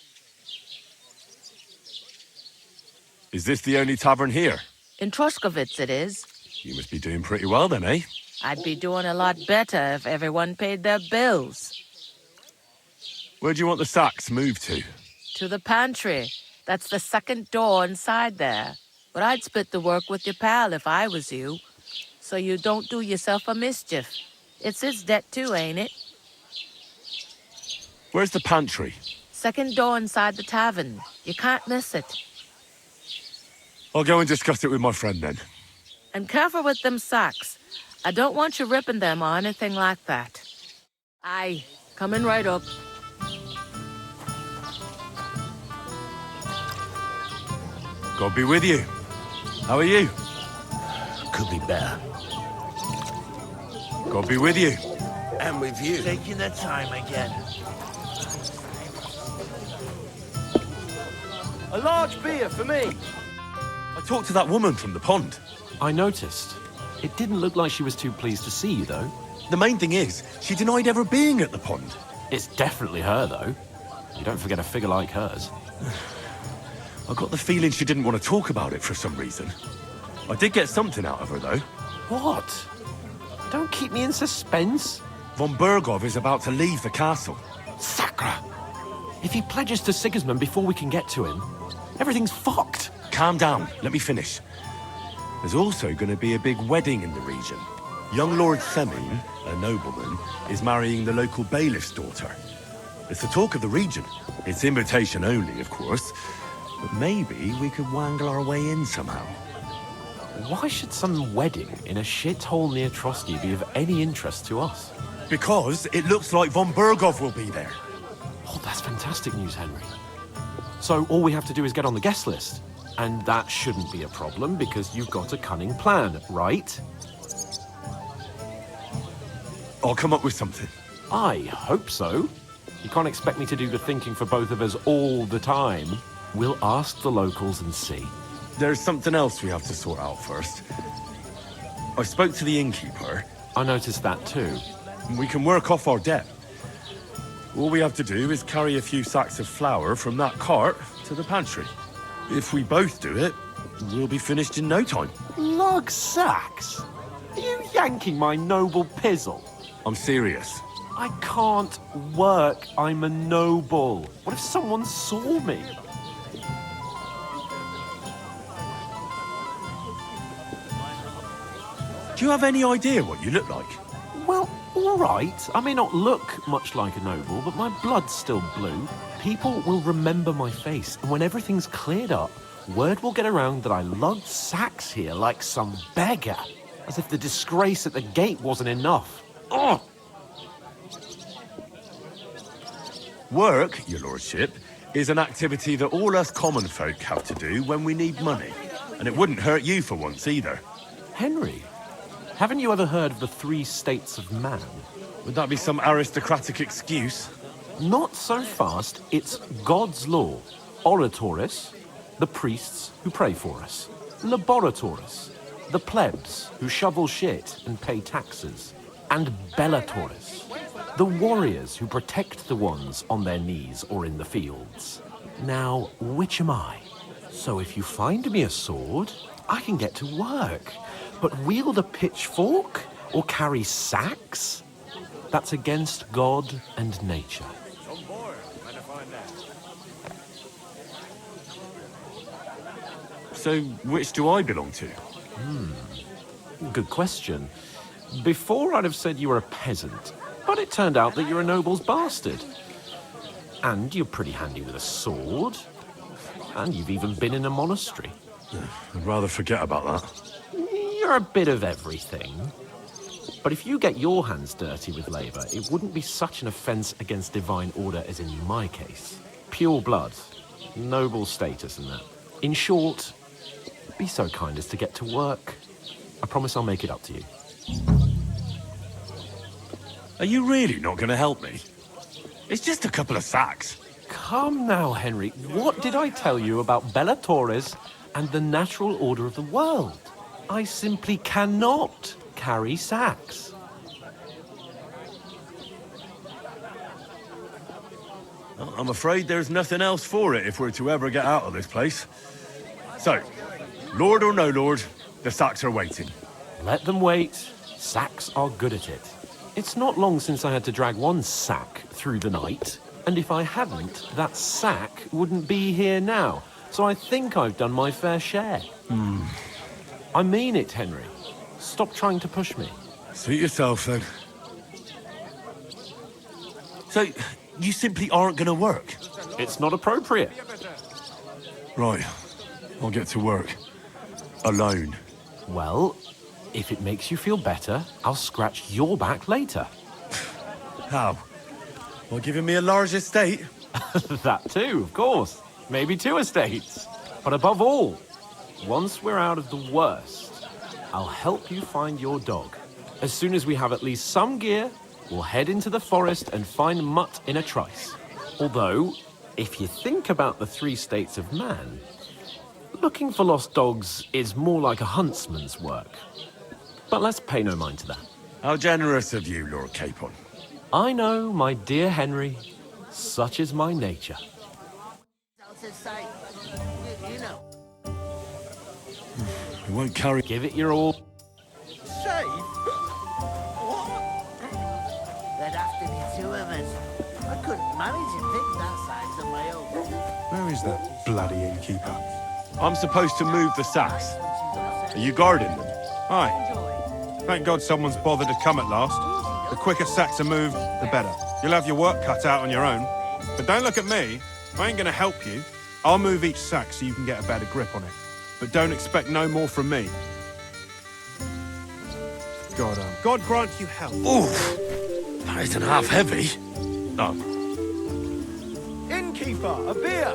[SPEAKER 3] Is this the only tavern here?
[SPEAKER 12] In Truscovitz it is.
[SPEAKER 3] You must be doing pretty well then, eh?
[SPEAKER 12] I'd be doing a lot better if everyone paid their bills.
[SPEAKER 3] Where do you want the sacks moved to?
[SPEAKER 12] To the pantry. That's the second door inside there. But I'd split the work with your pal if I was you. So you don't do yourself a mischief. It's his debt too, ain't it?
[SPEAKER 3] Where's the pantry?
[SPEAKER 12] Second door inside the tavern. You can't miss it.
[SPEAKER 3] I'll go and discuss it with my friend then.
[SPEAKER 12] And careful with them sacks. I don't want you ripping them or anything like that. Aye, coming right up.
[SPEAKER 3] God be with you. How are you?
[SPEAKER 14] Could be better.
[SPEAKER 3] God be with you.
[SPEAKER 14] And with you.
[SPEAKER 13] Taking their time again. A large beer for me.
[SPEAKER 3] I talked to that woman from the pond.
[SPEAKER 4] I noticed. It didn't look like she was too pleased to see you, though.
[SPEAKER 3] The main thing is, she denied ever being at the pond.
[SPEAKER 4] It's definitely her, though. You don't forget a figure like hers.
[SPEAKER 3] I got the feeling she didn't want to talk about it for some reason. I did get something out of her, though.
[SPEAKER 4] What? Don't keep me in suspense.
[SPEAKER 3] Von Bergov is about to leave the castle.
[SPEAKER 4] Sacra! If he pledges to Sigismund before we can get to him, everything's fucked.
[SPEAKER 3] Calm down. Let me finish. There's also going to be a big wedding in the region. Young Lord Semin, a nobleman, is marrying the local bailiff's daughter. It's the talk of the region. It's invitation only, of course. But maybe we could wangle our way in somehow.
[SPEAKER 4] Why should some wedding in a shithole near Trotsky be of any interest to us?
[SPEAKER 3] Because it looks like Von Bergov will be there.
[SPEAKER 4] Oh, that's fantastic news, Henry. So all we have to do is get on the guest list. And that shouldn't be a problem because you've got a cunning plan, right?
[SPEAKER 3] I'll come up with something.
[SPEAKER 4] I hope so. You can't expect me to do the thinking for both of us all the time. We'll ask the locals and see.
[SPEAKER 3] There's something else we have to sort out first. I spoke to the innkeeper.
[SPEAKER 4] I noticed that too.
[SPEAKER 3] We can work off our debt. All we have to do is carry a few sacks of flour from that cart to the pantry. If we both do it, we'll be finished in no time.
[SPEAKER 4] Lug sacks? Are you yanking my noble pizzle?
[SPEAKER 3] I'm serious.
[SPEAKER 4] I can't work. I'm a noble. What if someone saw me?
[SPEAKER 3] Do you have any idea what you look like?
[SPEAKER 4] Well, all right. I may not look much like a noble, but my blood's still blue. People will remember my face, and when everything's cleared up, word will get around that I lugged sacks here like some beggar. As if the disgrace at the gate wasn't enough. Ugh!
[SPEAKER 3] Work, your lordship, is an activity that all us common folk have to do when we need money. And it wouldn't hurt you for once either.
[SPEAKER 4] Henry, haven't you ever heard of the 3 states of man?
[SPEAKER 3] Would that be some aristocratic excuse?
[SPEAKER 4] Not so fast. It's God's law. Oratores, the priests who pray for us. Laboratores, the plebs who shovel shit and pay taxes. And Bellatores, the warriors who protect the ones on their knees or in the fields. Now, which am I? So if you find me a sword, I can get to work. But wield a pitchfork or carry sacks? That's against God and nature.
[SPEAKER 3] So, which do I belong to?
[SPEAKER 4] Good question. Before I'd have said you were a peasant, but it turned out that you're a noble's bastard. And you're pretty handy with a sword. And you've even been in a monastery.
[SPEAKER 3] I'd rather forget about that.
[SPEAKER 4] You're a bit of everything. But if you get your hands dirty with labour, it wouldn't be such an offence against divine order as in my case. Pure blood, noble status and that. In short, be so kind as to get to work. I promise I'll make it up to you.
[SPEAKER 3] Are you really not going to help me? It's just a couple of sacks.
[SPEAKER 4] Come now, Henry. What did I tell you about Bellatores and the natural order of the world? I simply cannot carry sacks.
[SPEAKER 3] I'm afraid there's nothing else for it if we're to ever get out of this place. So, lord or no lord, the sacks are waiting.
[SPEAKER 4] Let them wait. Sacks are good at it. It's not long since I had to drag one sack through the night, and if I hadn't, that sack wouldn't be here now. So I think I've done my fair share. I mean it, Henry. Stop trying to push me.
[SPEAKER 3] Suit yourself, then. So, you simply aren't going to work?
[SPEAKER 4] It's not appropriate.
[SPEAKER 3] Right. I'll get to work. Alone.
[SPEAKER 4] Well, if it makes you feel better, I'll scratch your back later.
[SPEAKER 3] How? By giving me a large estate?
[SPEAKER 4] That too, of course. Maybe 2 estates. But above all, once we're out of the worst, I'll help you find your dog. As soon as we have at least some gear, we'll head into the forest and find Mutt in a trice. Although, if you think about the 3 states of man, looking for lost dogs is more like a huntsman's work. But let's pay no mind to that.
[SPEAKER 6] How generous of you, Lord Capon.
[SPEAKER 4] I know, my dear Henry. Such is my nature.
[SPEAKER 5] You know.
[SPEAKER 3] It won't carry...
[SPEAKER 4] Give it your all.
[SPEAKER 5] Safe? What? There'd have to be 2 of us. I couldn't manage to pick that size on my own.
[SPEAKER 15] Where is that bloody innkeeper?
[SPEAKER 7] I'm supposed to move the sacks. Are you guarding them?
[SPEAKER 15] Aye. Thank God someone's bothered to come at last. The quicker sacks are moved, the better. You'll have your work cut out on your own. But don't look at me. I ain't gonna help you. I'll move each sack so you can get a better grip on it. But don't expect no more from me. God grant you help.
[SPEAKER 6] Oof! That isn't half heavy. No.
[SPEAKER 13] Innkeeper, a beer!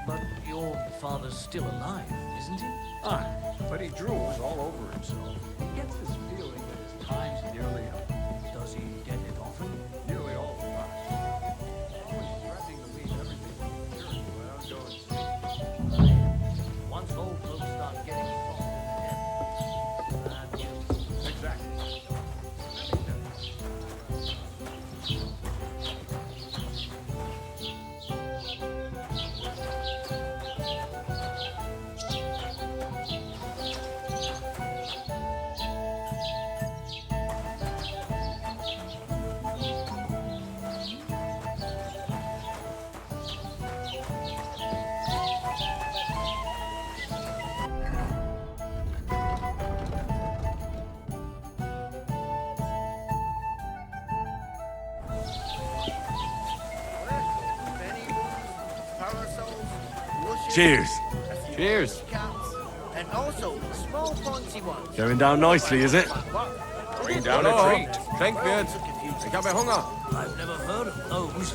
[SPEAKER 16] But your father's still alive, isn't he?
[SPEAKER 17] Aye, but he drools all over himself. He gets this feeling that his time's nearly up.
[SPEAKER 16] Does he get it often?
[SPEAKER 17] Nearly all the time. Always threatening to leave everything to the church without going to see.
[SPEAKER 16] Once old folks start getting involved in bad news.
[SPEAKER 17] Exactly.
[SPEAKER 3] Cheers.
[SPEAKER 4] Cheers.
[SPEAKER 5] And also small fancy ones.
[SPEAKER 3] Going down nicely, is it?
[SPEAKER 4] Bring down a treat. Trinkbeard. Ich habe Hunger.
[SPEAKER 14] I've never heard of those.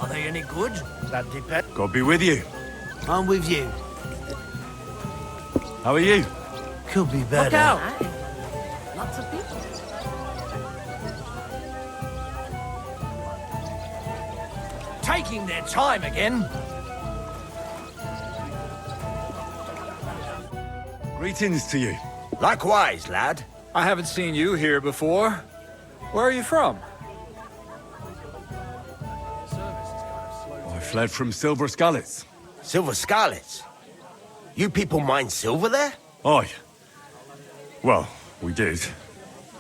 [SPEAKER 14] Are they any good?
[SPEAKER 5] That depends.
[SPEAKER 3] God be with you.
[SPEAKER 5] I'm with you.
[SPEAKER 3] How are you?
[SPEAKER 5] Could be better.
[SPEAKER 12] Look out! Lots of people.
[SPEAKER 14] Taking their time again.
[SPEAKER 3] Greetings to you.
[SPEAKER 14] Likewise, lad.
[SPEAKER 18] I haven't seen you here before. Where are you from?
[SPEAKER 3] I fled from Silver Scalets.
[SPEAKER 14] Silver Scarlets? You people mine silver there?
[SPEAKER 3] Aye. Well, we did.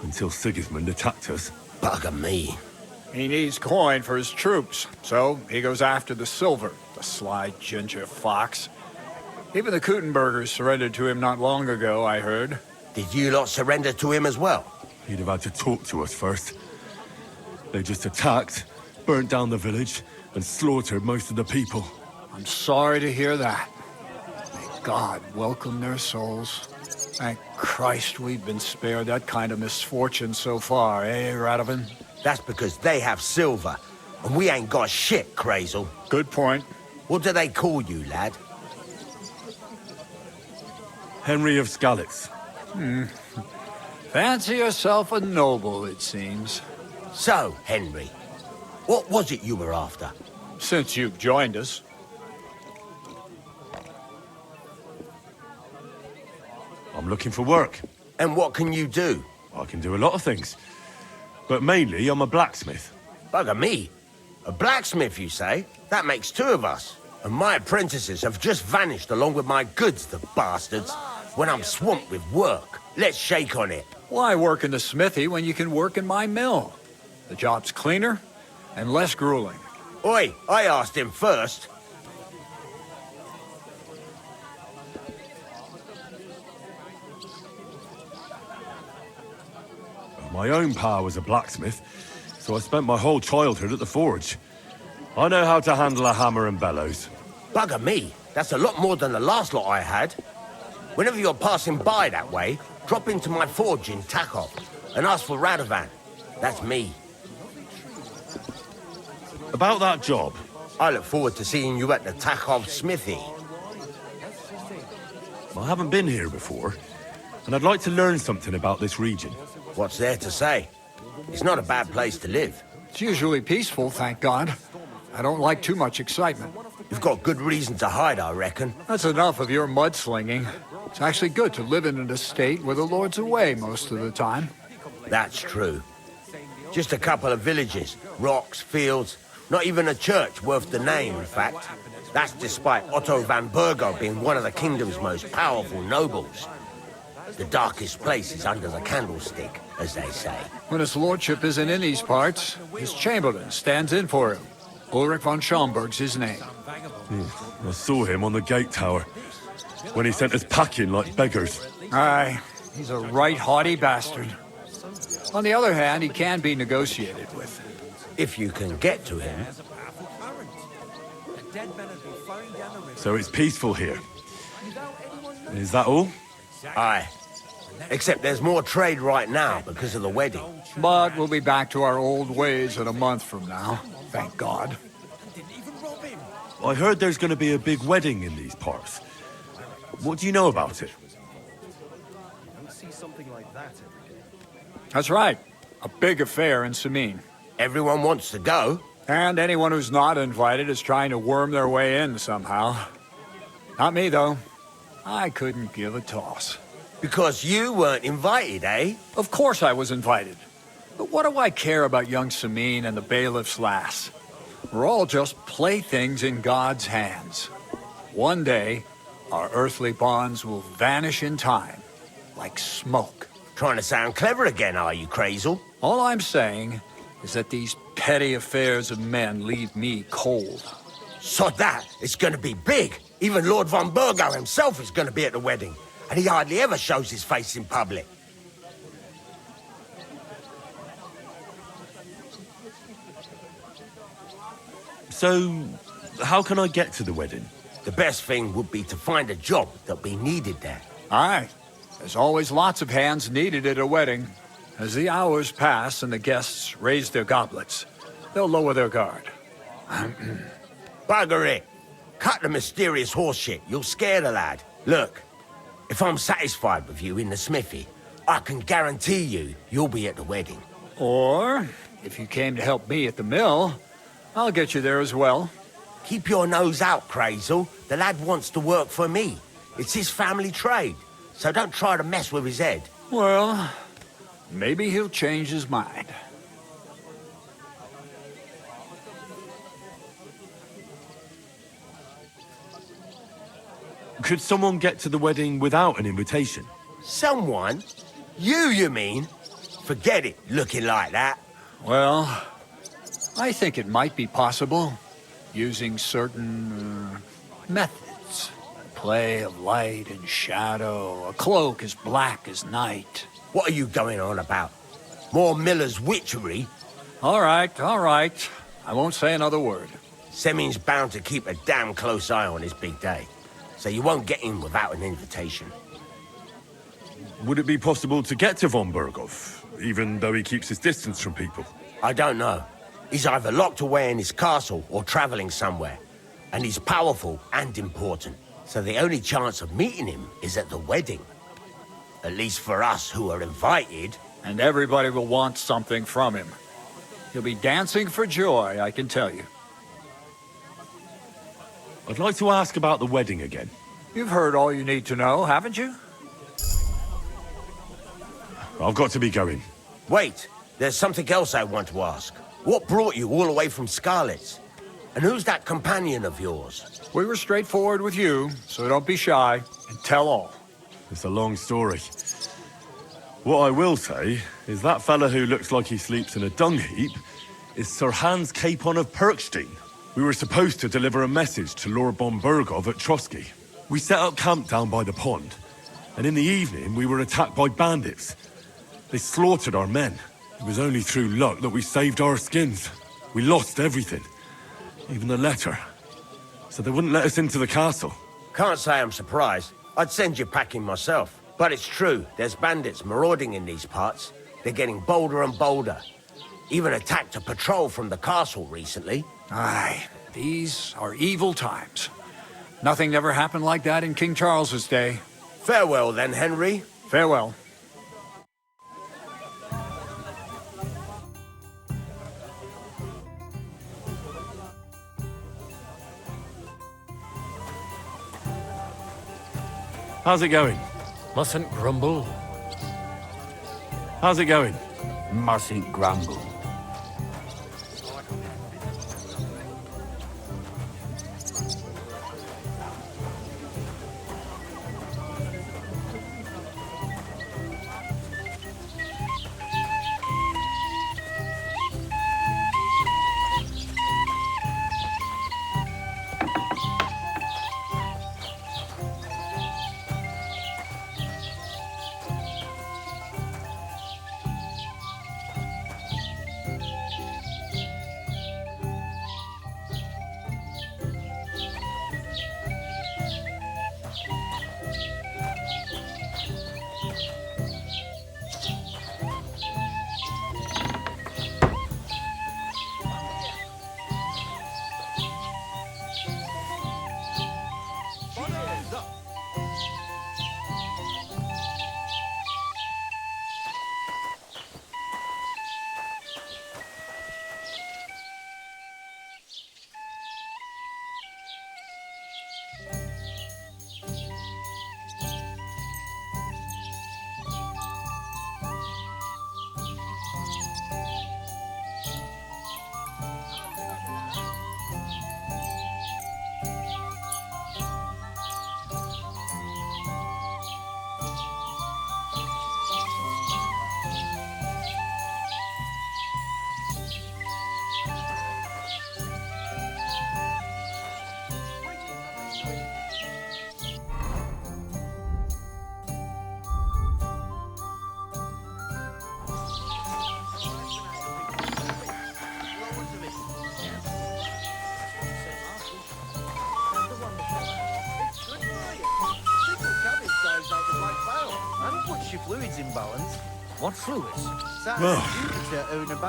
[SPEAKER 3] Until Sigismund attacked us.
[SPEAKER 14] Bugger me.
[SPEAKER 18] He needs coin for his troops, so he goes after the silver, the sly ginger fox. Even the Kuttenbergers surrendered to him not long ago, I heard.
[SPEAKER 14] Did you lot surrender to him as well?
[SPEAKER 3] He'd have had to talk to us first. They just attacked, burnt down the village, and slaughtered most of the people.
[SPEAKER 18] I'm sorry to hear that. May God welcome their souls. Thank Christ we've been spared that kind of misfortune so far, eh, Radovan?
[SPEAKER 14] That's because they have silver, and we ain't got shit, Crazel.
[SPEAKER 18] Good point.
[SPEAKER 14] What do they call you, lad?
[SPEAKER 3] Henry of Skalitz.
[SPEAKER 18] Fancy yourself a noble, it seems.
[SPEAKER 14] So, Henry, what was it you were after?
[SPEAKER 18] Since you've joined us.
[SPEAKER 3] I'm looking for work.
[SPEAKER 14] And what can you do?
[SPEAKER 3] I can do a lot of things. But mainly, I'm a blacksmith.
[SPEAKER 14] Bugger me. A blacksmith, you say? That makes two of us. And my apprentices have just vanished along with my goods, the bastards. When I'm swamped with work. Let's shake on it.
[SPEAKER 18] Why work in the smithy when you can work in my mill? The job's cleaner and less grueling.
[SPEAKER 14] Oi, I asked him first.
[SPEAKER 3] My own pa was a blacksmith, so I spent my whole childhood at the forge. I know how to handle a hammer and bellows.
[SPEAKER 14] Bugger me. That's a lot more than the last lot I had. Whenever you're passing by that way, drop into my forge in Takov and ask for Radovan. That's me.
[SPEAKER 3] About that job.
[SPEAKER 14] I look forward to seeing you at the Takov smithy.
[SPEAKER 3] I haven't been here before, and I'd like to learn something about this region.
[SPEAKER 14] What's there to say? It's not a bad place to live.
[SPEAKER 18] It's usually peaceful, thank God. I don't like too much excitement.
[SPEAKER 14] You've got good reason to hide, I reckon.
[SPEAKER 18] That's enough of your mudslinging. It's actually good to live in an estate where the Lord's away most of the time.
[SPEAKER 14] That's true. Just a couple of villages, rocks, fields, not even a church worth the name, in fact. That's despite Otto van Burgo being one of the kingdom's most powerful nobles. The darkest place is under the candlestick, as they say.
[SPEAKER 18] When his lordship isn't in these parts, his chamberlain stands in for him. Ulrich von Schaumburg's his name.
[SPEAKER 3] I saw him on the gate tower, when he sent us packing like beggars.
[SPEAKER 18] Aye, he's a right haughty bastard. On the other hand, he can be negotiated with.
[SPEAKER 14] If you can get to him.
[SPEAKER 3] So it's peaceful here. Is that all?
[SPEAKER 14] Aye. Except there's more trade right now because of the wedding.
[SPEAKER 18] But we'll be back to our old ways in a month from now. Thank God.
[SPEAKER 3] I heard there's going to be a big wedding in these parts. What do you know about it?
[SPEAKER 18] That's right. A big affair in Samin.
[SPEAKER 14] Everyone wants to go.
[SPEAKER 18] And anyone who's not invited is trying to worm their way in somehow. Not me, though. I couldn't give a toss.
[SPEAKER 14] Because you weren't invited, eh?
[SPEAKER 18] Of course I was invited. But what do I care about young Samin and the bailiff's lass? We're all just playthings in God's hands. One day, our earthly bonds will vanish in time, like smoke.
[SPEAKER 14] Trying to sound clever again, are you, Crazel?
[SPEAKER 18] All I'm saying is that these petty affairs of men leave me cold.
[SPEAKER 14] Sod that! It's gonna be big! Even Lord von Burgo himself is gonna be at the wedding, and he hardly ever shows his face in public.
[SPEAKER 3] So, how can I get to the wedding?
[SPEAKER 14] The best thing would be to find a job that'll be needed there.
[SPEAKER 18] Aye. There's always lots of hands needed at a wedding. As the hours pass and the guests raise their goblets, they'll lower their guard.
[SPEAKER 14] Bugger it. Cut the mysterious horse shit. You'll scare the lad. Look, if I'm satisfied with you in the smithy, I can guarantee you'll be at the wedding.
[SPEAKER 18] Or, if you came to help me at the mill, I'll get you there as well.
[SPEAKER 14] Keep your nose out, Crazel. The lad wants to work for me. It's his family trade, so don't try to mess with his head.
[SPEAKER 18] Well, maybe he'll change his mind.
[SPEAKER 3] Could someone get to the wedding without an invitation?
[SPEAKER 14] Someone? You mean? Forget it, looking like that.
[SPEAKER 18] Well, I think it might be possible, using certain methods. Play of light and shadow, a cloak as black as night.
[SPEAKER 14] What are you going on about? More Miller's witchery?
[SPEAKER 18] All right. I won't say another word.
[SPEAKER 14] Semin's bound to keep a damn close eye on his big day, so you won't get in without an invitation.
[SPEAKER 3] Would it be possible to get to von Burgov, even though he keeps his distance from people?
[SPEAKER 14] I don't know. He's either locked away in his castle or traveling somewhere. And he's powerful and important. So the only chance of meeting him is at the wedding. At least for us who are invited.
[SPEAKER 18] And everybody will want something from him. He'll be dancing for joy, I can tell you.
[SPEAKER 3] I'd like to ask about the wedding again.
[SPEAKER 18] You've heard all you need to know, haven't you?
[SPEAKER 3] I've got to be going.
[SPEAKER 14] Wait, there's something else I want to ask. What brought you all the way from Scarlet's? And who's that companion of yours?
[SPEAKER 18] We were straightforward with you, so don't be shy and tell all.
[SPEAKER 3] It's a long story. What I will say is that fella who looks like he sleeps in a dung heap is Sir Hans Capon of Perkstein. We were supposed to deliver a message to Lord Bombergov at Trotsky. We set up camp down by the pond, and in the evening we were attacked by bandits. They slaughtered our men. It was only through luck that we saved our skins. We lost everything, even the letter. So they wouldn't let us into the castle.
[SPEAKER 14] Can't say I'm surprised. I'd send you packing myself. But it's true, there's bandits marauding in these parts. They're getting bolder and bolder. Even attacked a patrol from the castle recently.
[SPEAKER 18] Aye, these are evil times. Nothing ever happened like that in King Charles's day.
[SPEAKER 14] Farewell then, Henry.
[SPEAKER 18] Farewell.
[SPEAKER 3] How's it going?
[SPEAKER 19] Mustn't grumble.
[SPEAKER 3] How's it going?
[SPEAKER 19] Mustn't grumble.
[SPEAKER 16] Fluids in balance. What fluids?
[SPEAKER 3] Well,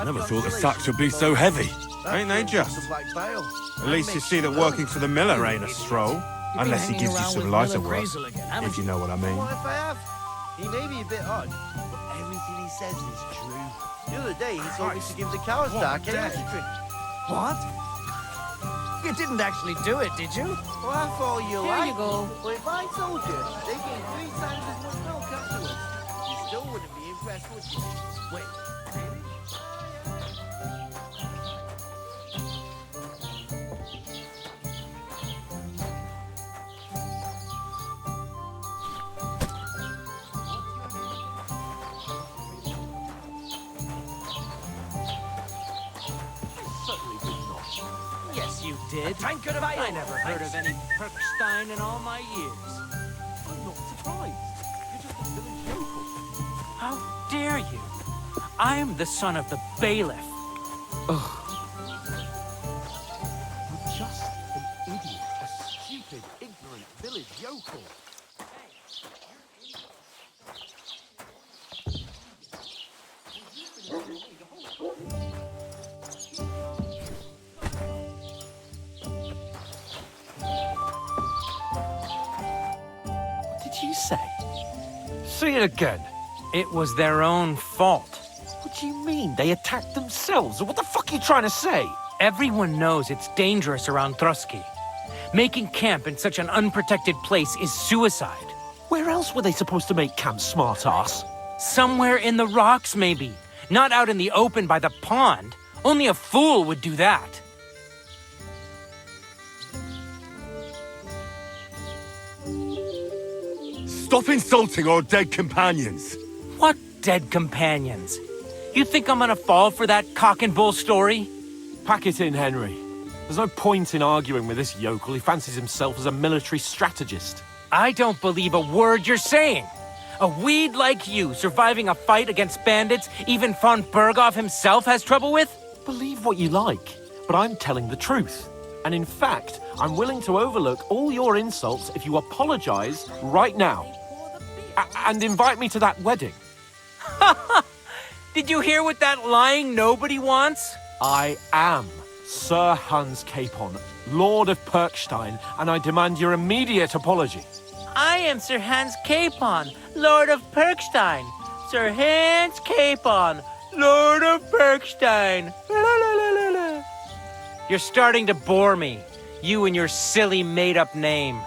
[SPEAKER 3] never thought the sacks would be so heavy.
[SPEAKER 15] Ain't they just? At least you see that working for the miller ain't a stroll. Unless he gives you some lighter work, if you know what I mean.
[SPEAKER 16] What if I have? He may be a bit odd, but everything he says is true. The other day, he told me to give the cows dark energy drink. What? You didn't actually do it, did you? Well, I thought you
[SPEAKER 12] Here you go.
[SPEAKER 16] But if I told you, they gained 3 times as much milk afterwards, you still wouldn't be impressed, would you? Wait, really?
[SPEAKER 20] Yes, you did. Tankard of ale. I never heard of any Perkstein in all my years.
[SPEAKER 4] I'm not surprised. You're just a village yokel.
[SPEAKER 20] How dare you? I'm the son of the bailiff. Ugh.
[SPEAKER 4] You're just an idiot, a stupid, ignorant village yokel. say?
[SPEAKER 20] Say it again. It was their own fault.
[SPEAKER 4] What do you mean? They attacked themselves? What the fuck are you trying to say?
[SPEAKER 20] Everyone knows it's dangerous around Trotsky. Making camp in such an unprotected place is suicide.
[SPEAKER 4] Where else were they supposed to make camp, smart-ass?
[SPEAKER 20] Somewhere in the rocks, maybe. Not out in the open by the pond. Only a fool would do that.
[SPEAKER 3] Stop insulting our dead companions!
[SPEAKER 20] What dead companions? You think I'm gonna fall for that cock and bull story?
[SPEAKER 4] Pack it in, Henry. There's no point in arguing with this yokel. He fancies himself as a military strategist.
[SPEAKER 20] I don't believe a word you're saying. A weed like you surviving a fight against bandits even von Berghoff himself has trouble with?
[SPEAKER 4] Believe what you like, but I'm telling the truth. And in fact, I'm willing to overlook all your insults if you apologize right now. And invite me to that wedding.
[SPEAKER 20] Did you hear what that lying nobody wants?
[SPEAKER 4] I am Sir Hans Capon, Lord of Perkstein, and I demand your immediate apology.
[SPEAKER 20] I am Sir Hans Capon, Lord of Perkstein. Sir Hans Capon, Lord of Perkstein. La, la, la, la, la. You're starting to bore me. You and your silly made-up name.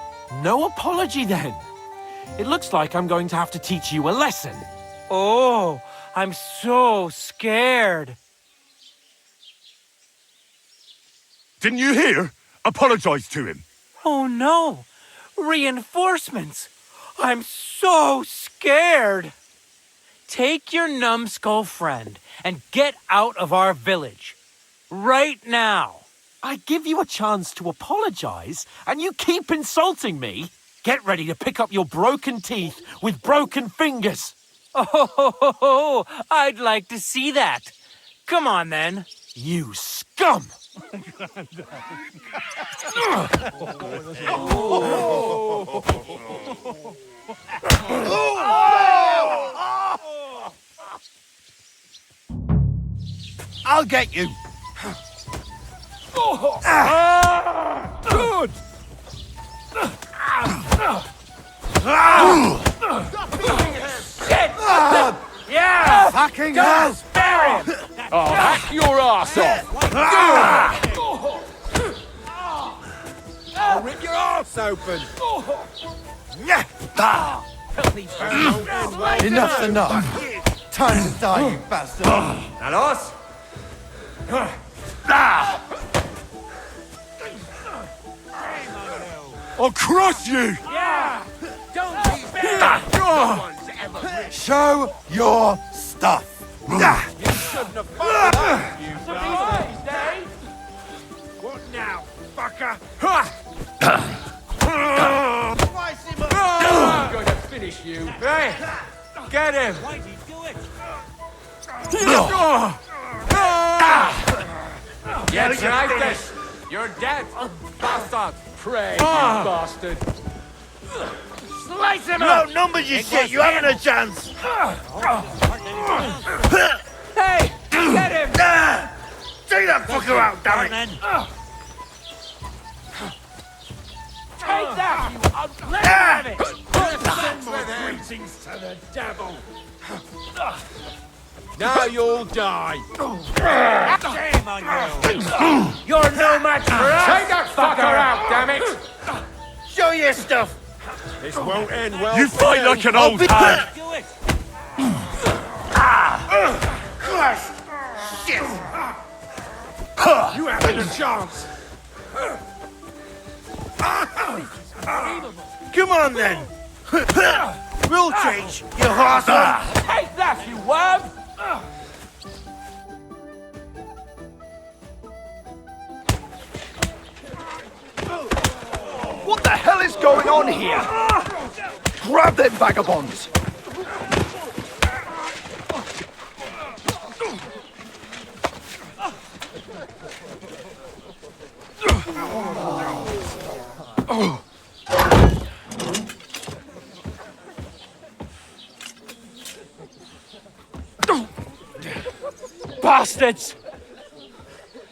[SPEAKER 4] No apology, then. It looks like I'm going to have to teach you a lesson.
[SPEAKER 20] Oh, I'm so scared.
[SPEAKER 3] Didn't you hear? Apologize to him.
[SPEAKER 20] Oh no! Reinforcements! I'm so scared! Take your numbskull friend and get out of our village. Right now!
[SPEAKER 4] I give you a chance to apologize, and you keep insulting me? Get ready to pick up your broken teeth with broken fingers.
[SPEAKER 20] Oh, I'd like to see that. Come on, then.
[SPEAKER 4] You scum!
[SPEAKER 16] I'll get you.
[SPEAKER 4] Good!
[SPEAKER 20] Shit! Yeah!
[SPEAKER 16] Fucking
[SPEAKER 20] Don't
[SPEAKER 16] hell!
[SPEAKER 20] spare him!
[SPEAKER 4] I'll hack your ass off!
[SPEAKER 16] I'll rip your arse open. Enough's enough. Time to die, you bastard.
[SPEAKER 14] That us?
[SPEAKER 3] I'll crush you!
[SPEAKER 20] Yeah! Don't spare him!
[SPEAKER 16] Show your stuff.
[SPEAKER 20] You shouldn't have fucked you surprised, eh?
[SPEAKER 16] What now, fucker?
[SPEAKER 20] I'm going to finish you. Hey! Get him! Why'd he do it? Get this! You're dead! Bastard! Pray, you bastard! Slice him up!
[SPEAKER 16] No numbers, you shit! You haven't a chance!
[SPEAKER 20] Hey! Get him!
[SPEAKER 16] Take that fucker out, damn it!
[SPEAKER 20] Take that, you let him have it!
[SPEAKER 16] Send my greetings to the devil!
[SPEAKER 8] Now you'll die.
[SPEAKER 20] Shame on you! You're no match for us!
[SPEAKER 8] Take that fucker out, damn it!
[SPEAKER 16] Show your stuff!
[SPEAKER 8] This won't end well.
[SPEAKER 3] You fight like an old hag!
[SPEAKER 20] Do it!
[SPEAKER 16] Christ! Shit!
[SPEAKER 8] You haven't a chance.
[SPEAKER 16] Come on then! We'll change, you arsehole!
[SPEAKER 20] Take that, you wab!
[SPEAKER 9] What the hell is going on here? Grab them vagabonds!
[SPEAKER 7] Bastards!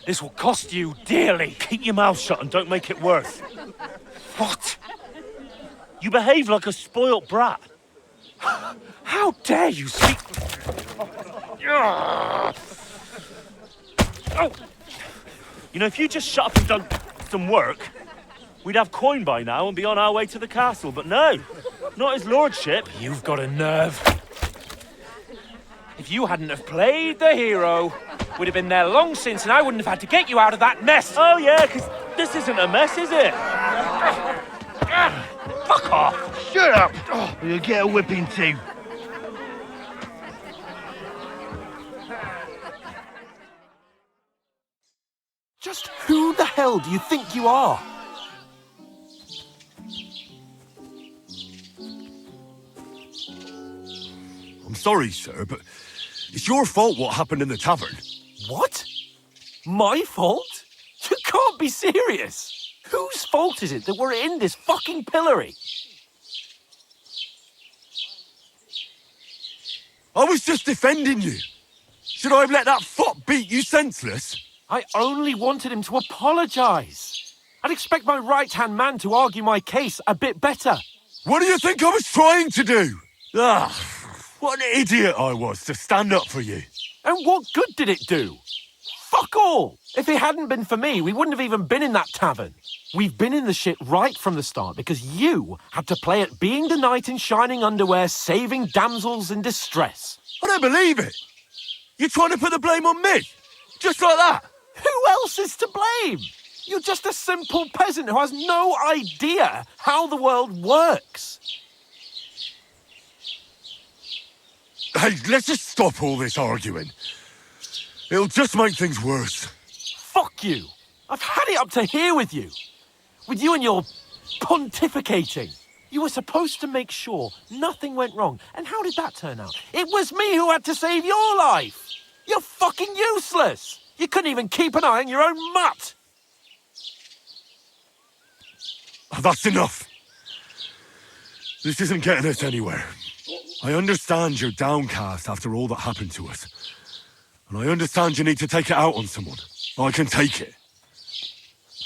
[SPEAKER 7] This will cost you dearly.
[SPEAKER 9] Keep your mouth shut and don't make it worse.
[SPEAKER 7] What? You behave like a spoilt brat.
[SPEAKER 4] How dare you speak...
[SPEAKER 7] Oh. You know, if you just shut up and done some work, we'd have coin by now and be on our way to the castle. But no, not his lordship.
[SPEAKER 4] You've got a nerve. If you hadn't have played the hero, we'd have been there long since and I wouldn't have had to get you out of that mess.
[SPEAKER 7] Oh yeah, because this isn't a mess, is it? Fuck off!
[SPEAKER 16] Shut up! Or you'll get a whipping too.
[SPEAKER 4] Just who the hell do you think you are?
[SPEAKER 3] I'm sorry, sir, but it's your fault what happened in the tavern.
[SPEAKER 4] What? My fault? You can't be serious. Whose fault is it that we're in this fucking pillory?
[SPEAKER 3] I was just defending you. Should I have let that fop beat you senseless?
[SPEAKER 4] I only wanted him to apologise. I'd expect my right-hand man to argue my case a bit better.
[SPEAKER 3] What do you think I was trying to do? What an idiot I was to stand up for you.
[SPEAKER 4] And what good did it do? Fuck all! If it hadn't been for me, we wouldn't have even been in that tavern. We've been in the shit right from the start because you had to play at being the knight in shining underwear, saving damsels in distress.
[SPEAKER 3] I don't believe it. You're trying to put the blame on me? Just like that?
[SPEAKER 4] Who else is to blame? You're just a simple peasant who has no idea how the world works.
[SPEAKER 3] Hey, let's just stop all this arguing. It'll just make things worse.
[SPEAKER 4] Fuck you. I've had it up to here with you. With you and your pontificating. You were supposed to make sure nothing went wrong. And how did that turn out? It was me who had to save your life. You're fucking useless. You couldn't even keep an eye on your own mutt.
[SPEAKER 3] That's enough. This isn't getting us anywhere. I understand you're downcast after all that happened to us. And I understand you need to take it out on someone. I can take it.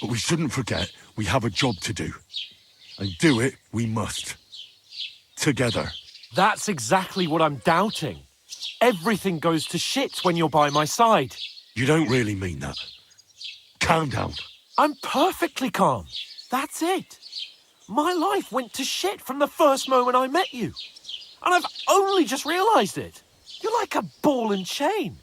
[SPEAKER 3] But we shouldn't forget we have a job to do. And do it we must. Together.
[SPEAKER 4] That's exactly what I'm doubting. Everything goes to shit when you're by my side.
[SPEAKER 3] You don't really mean that. Calm down.
[SPEAKER 4] I'm perfectly calm. That's it. My life went to shit from the first moment I met you. And I've only just realised it. You're like a ball and chain.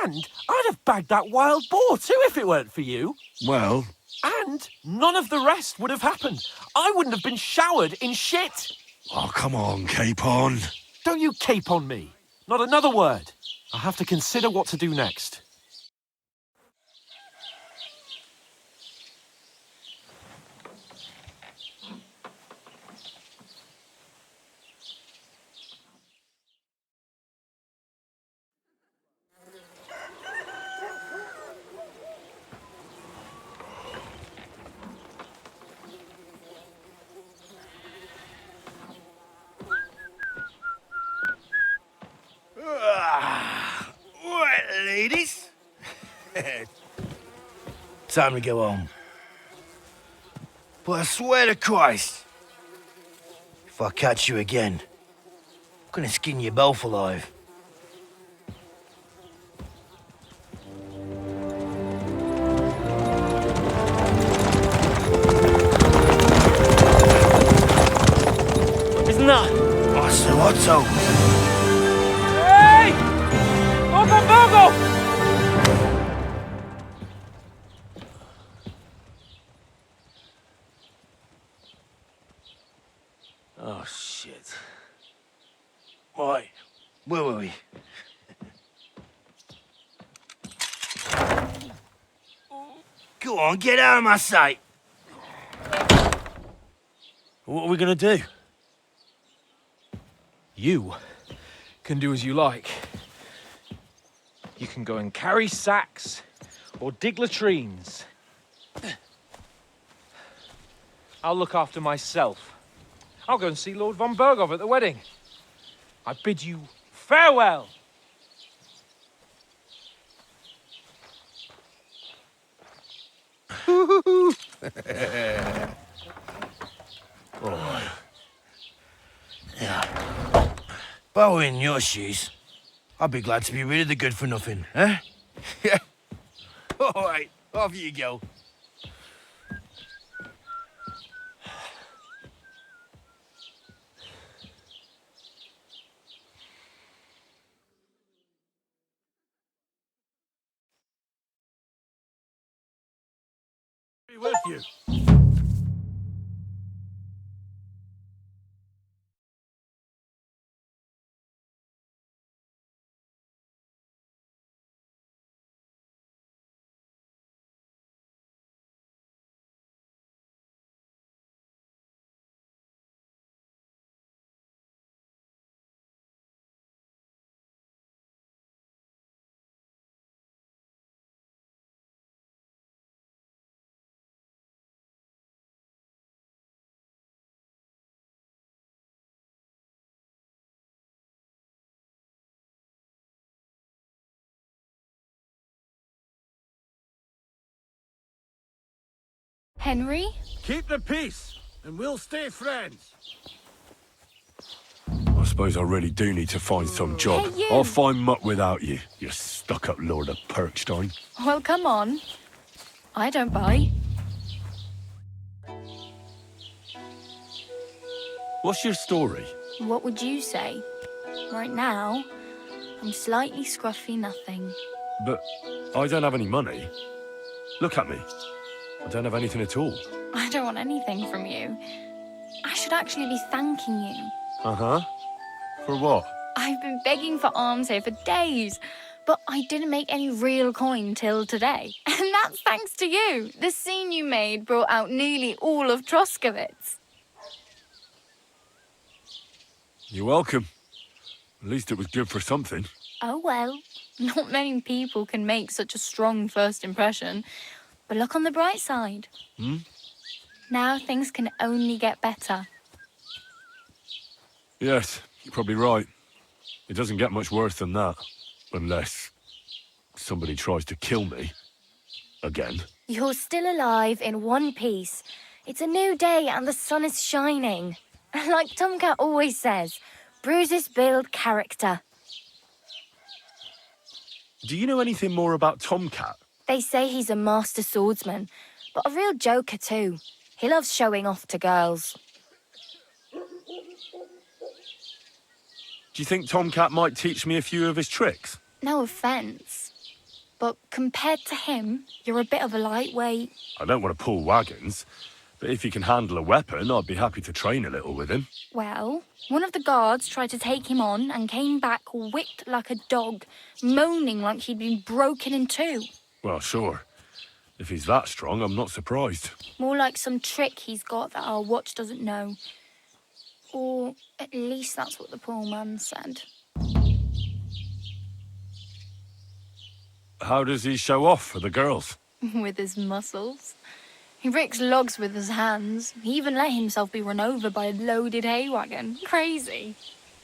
[SPEAKER 4] And I'd have bagged that wild boar too if it weren't for you.
[SPEAKER 3] Well...
[SPEAKER 4] And none of the rest would have happened. I wouldn't have been showered in shit.
[SPEAKER 3] Oh, come on, Capon.
[SPEAKER 4] Don't you cape on me. Not another word. I'll have to consider what to do next.
[SPEAKER 16] Right, ladies. Time to go home. But I swear to Christ, if I catch you again, I'm gonna skin you both alive.
[SPEAKER 7] Isn't that?
[SPEAKER 16] Otto.
[SPEAKER 4] Hey! Bogo!
[SPEAKER 16] Oh, shit. Right, where were we? Go on, get out of my sight.
[SPEAKER 4] What are we gonna do? You can do as you like. You can go and carry sacks or dig latrines. I'll look after myself. I'll go and see Lord von Bergov at the wedding. I bid you farewell.
[SPEAKER 16] All right. Yeah. If I were in your shoes, I'd be glad to be rid of the good-for-nothing, eh? Yeah. All right, off you go.
[SPEAKER 15] Be with you.
[SPEAKER 21] Henry?
[SPEAKER 3] Keep the peace, and we'll stay friends. I suppose I really do need to find some job.
[SPEAKER 21] Hey, you!
[SPEAKER 3] I'll find Mutt without you, you stuck-up Lord of Perkstein.
[SPEAKER 21] Well, come on. I don't bite.
[SPEAKER 3] What's your story?
[SPEAKER 21] What would you say? Right now, I'm slightly scruffy nothing.
[SPEAKER 3] But I don't have any money. Look at me. I don't have anything at all.
[SPEAKER 21] I don't want anything from you. I should actually be thanking you.
[SPEAKER 3] Uh-huh. For what?
[SPEAKER 21] I've been begging for alms here for days, but I didn't make any real coin till today. And that's thanks to you. The scene you made brought out nearly all of Troskowitz.
[SPEAKER 3] You're welcome. At least it was good for something.
[SPEAKER 21] Oh well, not many people can make such a strong first impression. But look on the bright side.
[SPEAKER 3] Hmm?
[SPEAKER 21] Now things can only get better.
[SPEAKER 3] Yes, you're probably right. It doesn't get much worse than that. Unless somebody tries to kill me. Again.
[SPEAKER 21] You're still alive in one piece. It's a new day and the sun is shining. Like Tomcat always says, bruises build character.
[SPEAKER 3] Do you know anything more about Tomcat?
[SPEAKER 21] They say he's a master swordsman, but a real joker too. He loves showing off to girls.
[SPEAKER 3] Do you think Tomcat might teach me a few of his tricks?
[SPEAKER 21] No offence, but compared to him, you're a bit of a lightweight.
[SPEAKER 3] I don't want to pull wagons, but if he can handle a weapon, I'd be happy to train a little with him.
[SPEAKER 21] Well, one of the guards tried to take him on and came back whipped like a dog, moaning like he'd been broken in two.
[SPEAKER 3] Well, sure. If he's that strong, I'm not surprised.
[SPEAKER 21] More like some trick he's got that our watch doesn't know. Or at least that's what the poor man said.
[SPEAKER 3] How does he show off for the girls?
[SPEAKER 21] With his muscles. He breaks logs with his hands. He even let himself be run over by a loaded hay wagon. Crazy.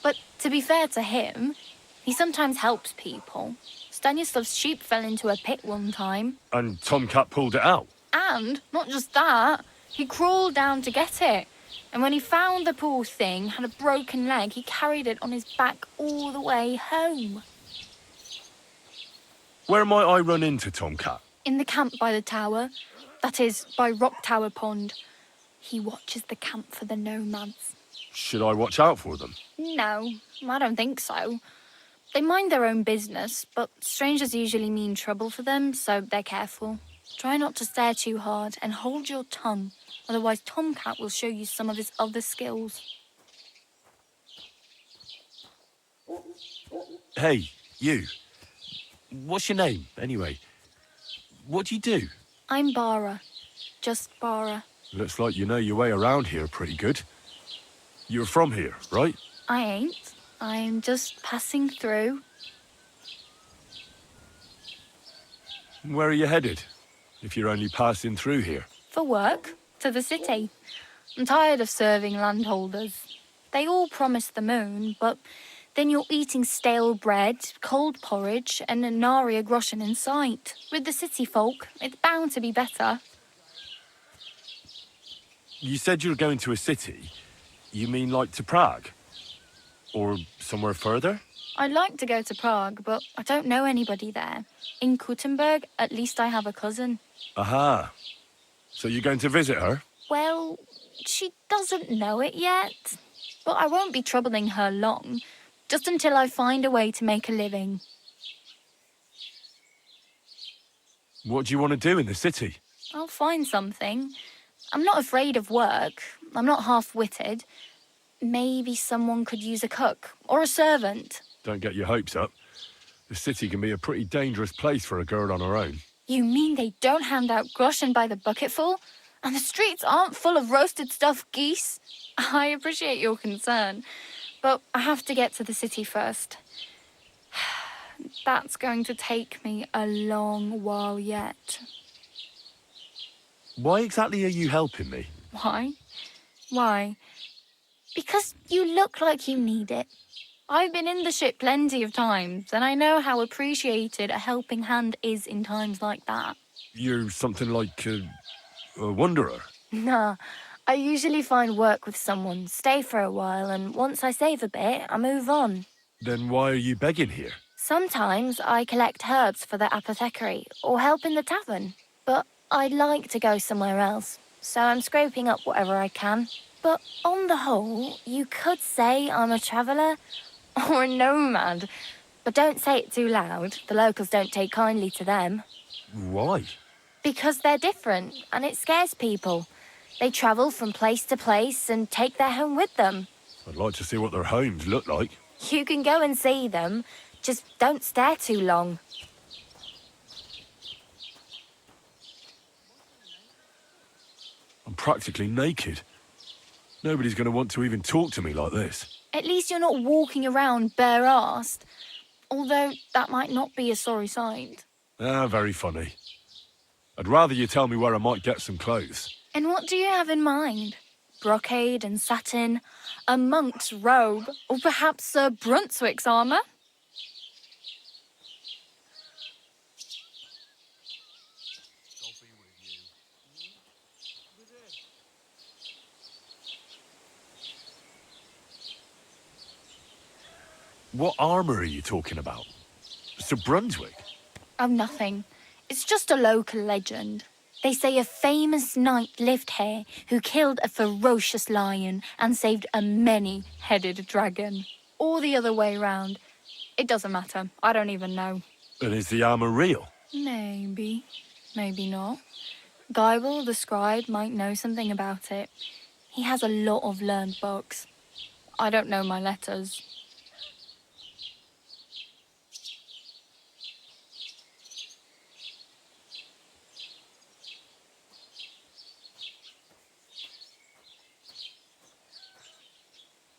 [SPEAKER 21] But to be fair to him, he sometimes helps people. Stanislav's sheep fell into a pit one time.
[SPEAKER 3] And Tomcat pulled it out?
[SPEAKER 21] And, not just that, he crawled down to get it. And when he found the poor thing had a broken leg, he carried it on his back all the way home.
[SPEAKER 3] Where might I run into Tomcat?
[SPEAKER 21] In the camp by the tower. That is, by Rock Tower Pond. He watches the camp for the nomads.
[SPEAKER 3] Should I watch out for them?
[SPEAKER 21] No, I don't think so. They mind their own business, but strangers usually mean trouble for them, so they're careful. Try not to stare too hard and hold your tongue, otherwise Tomcat will show you some of his other skills.
[SPEAKER 3] Hey, you. What's your name, anyway? What do you do?
[SPEAKER 21] I'm Bara. Just Bara.
[SPEAKER 3] Looks like you know your way around here pretty good. You're from here, right?
[SPEAKER 21] I ain't. I'm just passing through.
[SPEAKER 3] Where are you headed, if you're only passing through here?
[SPEAKER 21] For work. To the city. I'm tired of serving landholders. They all promise the moon, but then you're eating stale bread, cold porridge, and a naria groschen in sight. With the city folk, it's bound to be better.
[SPEAKER 3] You said you were going to a city. You mean like to Prague?
[SPEAKER 6] Or somewhere further?
[SPEAKER 21] I'd like to go to Prague, but I don't know anybody there. In Kuttenberg, at least I have a cousin.
[SPEAKER 6] Aha. So you're going to visit her?
[SPEAKER 21] Well, she doesn't know it yet. But I won't be troubling her long, just until I find a way to make a living.
[SPEAKER 6] What do you want to do in the city?
[SPEAKER 21] I'll find something. I'm not afraid of work. I'm not half-witted. Maybe someone could use a cook or a servant.
[SPEAKER 6] Don't get your hopes up. The city can be a pretty dangerous place for a girl on her own.
[SPEAKER 21] You mean they don't hand out groschen by the bucketful? And the streets aren't full of roasted stuffed geese? I appreciate your concern, but I have to get to the city first. That's going to take me a long while yet.
[SPEAKER 6] Why exactly are you helping me?
[SPEAKER 21] Why? Why? Because you look like you need it. I've been in the ship plenty of times, and I know how appreciated a helping hand is in times like that.
[SPEAKER 6] You're something like a wanderer.
[SPEAKER 21] Nah, I usually find work with someone, stay for a while, and once I save a bit, I move on.
[SPEAKER 6] Then why are you begging here?
[SPEAKER 21] Sometimes I collect herbs for the apothecary or help in the tavern, but I'd like to go somewhere else, so I'm scraping up whatever I can. But on the whole, you could say I'm a traveller or a nomad. But don't say it too loud. The locals don't take kindly to them.
[SPEAKER 6] Why?
[SPEAKER 21] Because they're different, and it scares people. They travel from place to place and take their home with them.
[SPEAKER 6] I'd like to see what their homes look like.
[SPEAKER 21] You can go and see them, just don't stare too long.
[SPEAKER 6] I'm practically naked. Nobody's going to want to even talk to me like this.
[SPEAKER 21] At least you're not walking around bare-arsed. Although that might not be a sorry sight.
[SPEAKER 6] Ah, very funny. I'd rather you tell me where I might get some clothes.
[SPEAKER 21] And what do you have in mind? Brocade and satin, a monk's robe, or perhaps Sir Brunswick's armour?
[SPEAKER 6] What armour are you talking about? Sir Brunswick?
[SPEAKER 21] Oh, nothing. It's just a local legend. They say a famous knight lived here who killed a ferocious lion and saved a many-headed dragon. Or the other way round. It doesn't matter. I don't even know.
[SPEAKER 6] And is the armour real?
[SPEAKER 21] Maybe. Maybe not. Geibel, the scribe, might know something about it. He has a lot of learned books. I don't know my letters.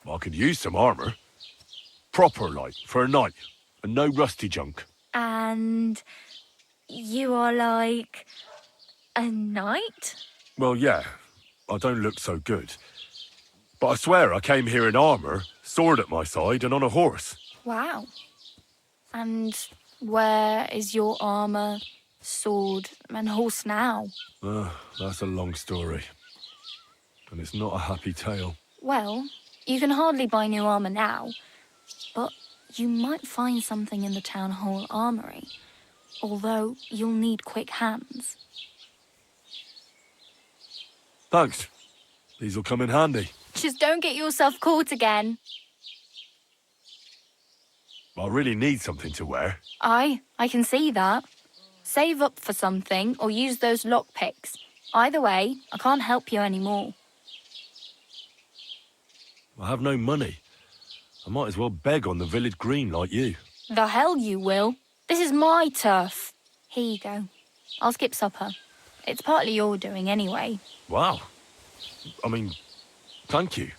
[SPEAKER 6] I could use some armour. Proper, like, for a night. And no rusty junk.
[SPEAKER 21] And you are like a knight?
[SPEAKER 6] Well, yeah. I don't look so good. But I swear I came here in armour, sword at my side, and on a horse.
[SPEAKER 21] Wow. And where is your armour, sword, and horse now?
[SPEAKER 6] That's a long story. And it's not a happy tale.
[SPEAKER 21] Well, you can hardly buy new armour now, but you might find something in the town hall armoury, although you'll need quick hands.
[SPEAKER 6] Thanks. These will come in handy.
[SPEAKER 21] Just don't get yourself caught again.
[SPEAKER 6] I really need something to wear.
[SPEAKER 21] I can see that. Save up for something or use those lockpicks. Either way, I can't help you anymore.
[SPEAKER 6] I have no money. I might as well beg on the village green like you.
[SPEAKER 21] The hell you will. This is my turf. Here you go. I'll skip supper. It's partly your doing anyway.
[SPEAKER 6] Wow. I mean, thank you.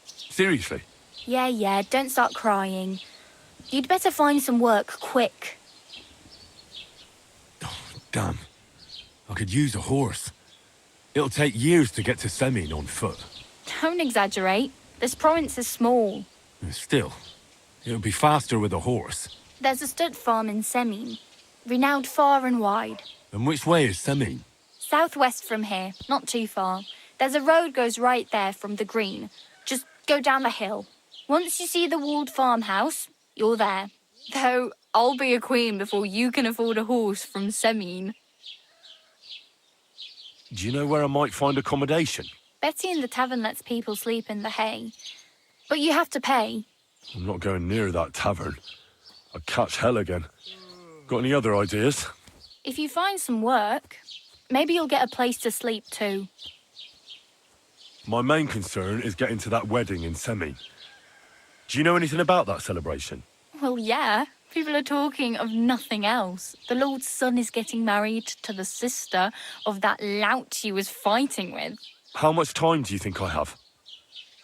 [SPEAKER 6] Seriously.
[SPEAKER 21] Yeah, don't start crying. You'd better find some work quick.
[SPEAKER 6] Damn. I could use a horse. It'll take years to get to Semin on foot.
[SPEAKER 21] Don't exaggerate. This province is small.
[SPEAKER 6] Still, it'll be faster with a horse.
[SPEAKER 21] There's a stud farm in Semin, renowned far and wide.
[SPEAKER 6] And which way is Semin?
[SPEAKER 21] Southwest from here, not too far. There's a road goes right there from the green. Just go down the hill. Once you see the walled farmhouse, you're there. Though I'll be a queen before you can afford a horse from Semine.
[SPEAKER 3] Do you know where I might find accommodation?
[SPEAKER 21] Betty in the tavern lets people sleep in the hay. But you have to pay.
[SPEAKER 3] I'm not going near that tavern. I'd catch hell again. Got any other ideas?
[SPEAKER 21] If you find some work, maybe you'll get a place to sleep too.
[SPEAKER 3] My main concern is getting to that wedding in Semine. Do you know anything about that celebration?
[SPEAKER 21] Well, yeah. People are talking of nothing else. The Lord's son is getting married to the sister of that lout he was fighting with.
[SPEAKER 3] How much time do you think I have?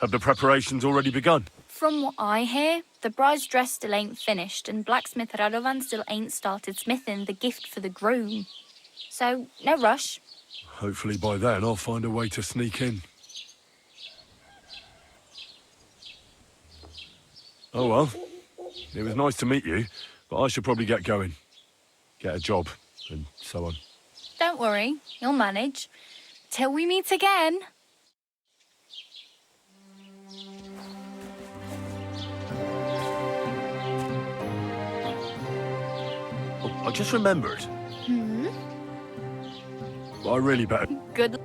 [SPEAKER 3] Have the preparations already begun?
[SPEAKER 21] From what I hear, the bride's dress still ain't finished and blacksmith Radovan still ain't started smithing the gift for the groom. So, no rush.
[SPEAKER 3] Hopefully by then I'll find a way to sneak in. Oh well. It was nice to meet you, but I should probably get going. Get a job, and so on.
[SPEAKER 21] Don't worry, you'll manage. Till we meet again.
[SPEAKER 3] Oh, I just remembered. I really better...
[SPEAKER 21] Good.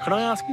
[SPEAKER 3] Can I ask...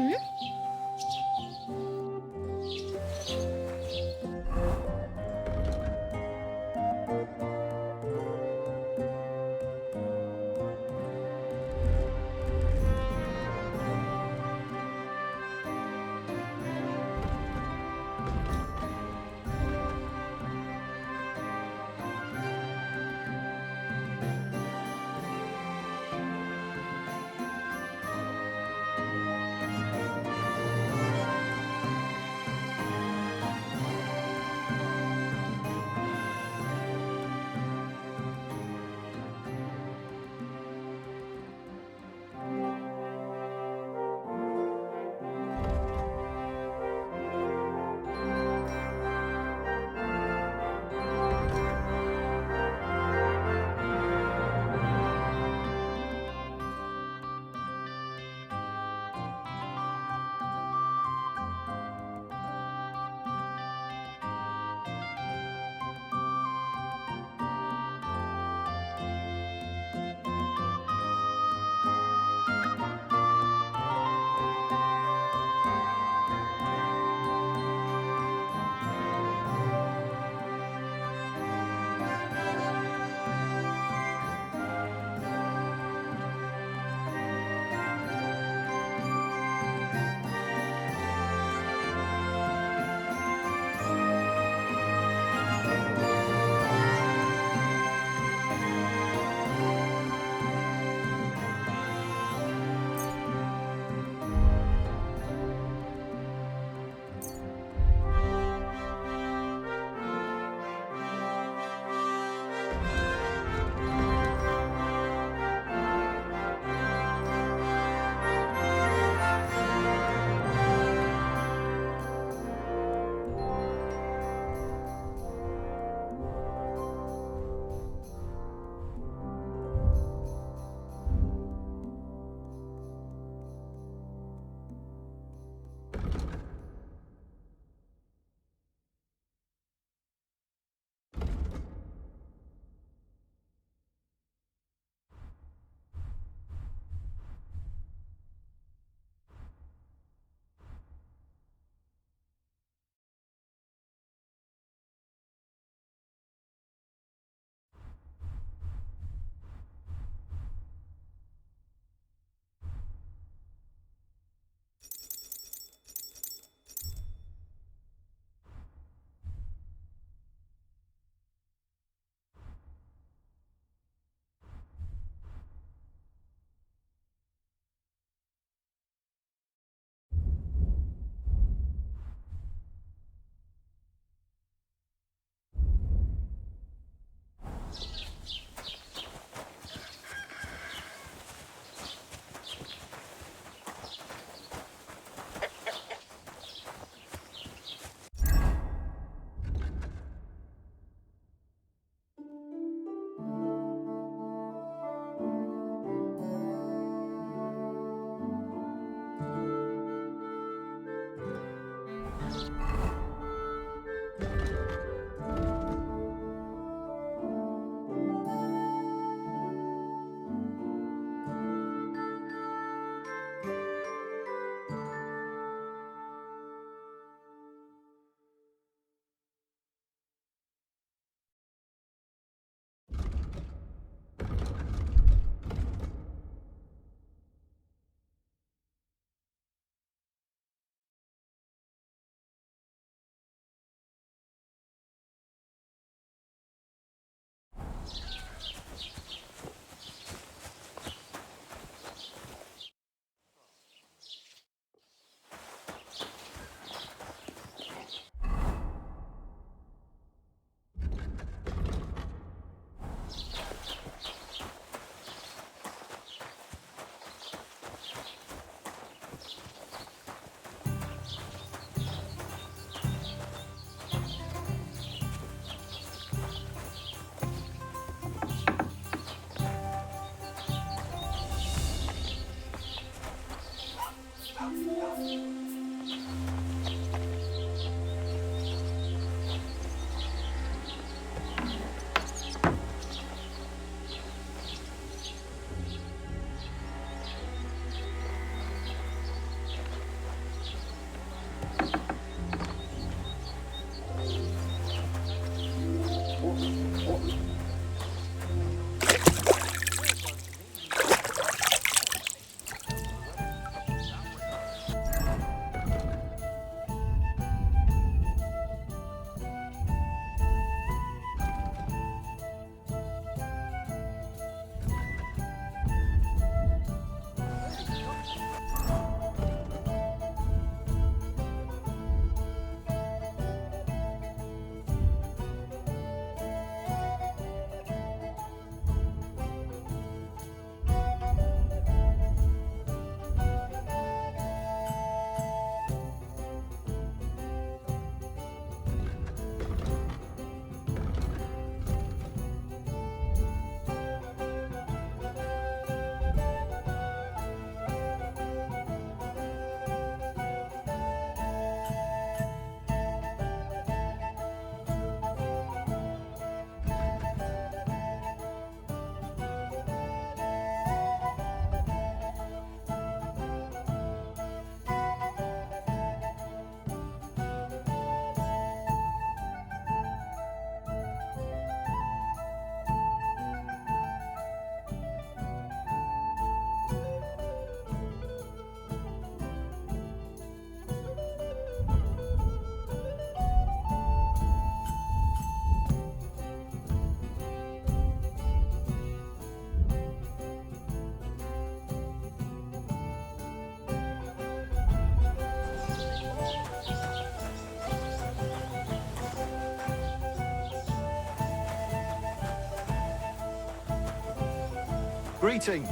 [SPEAKER 13] Greetings.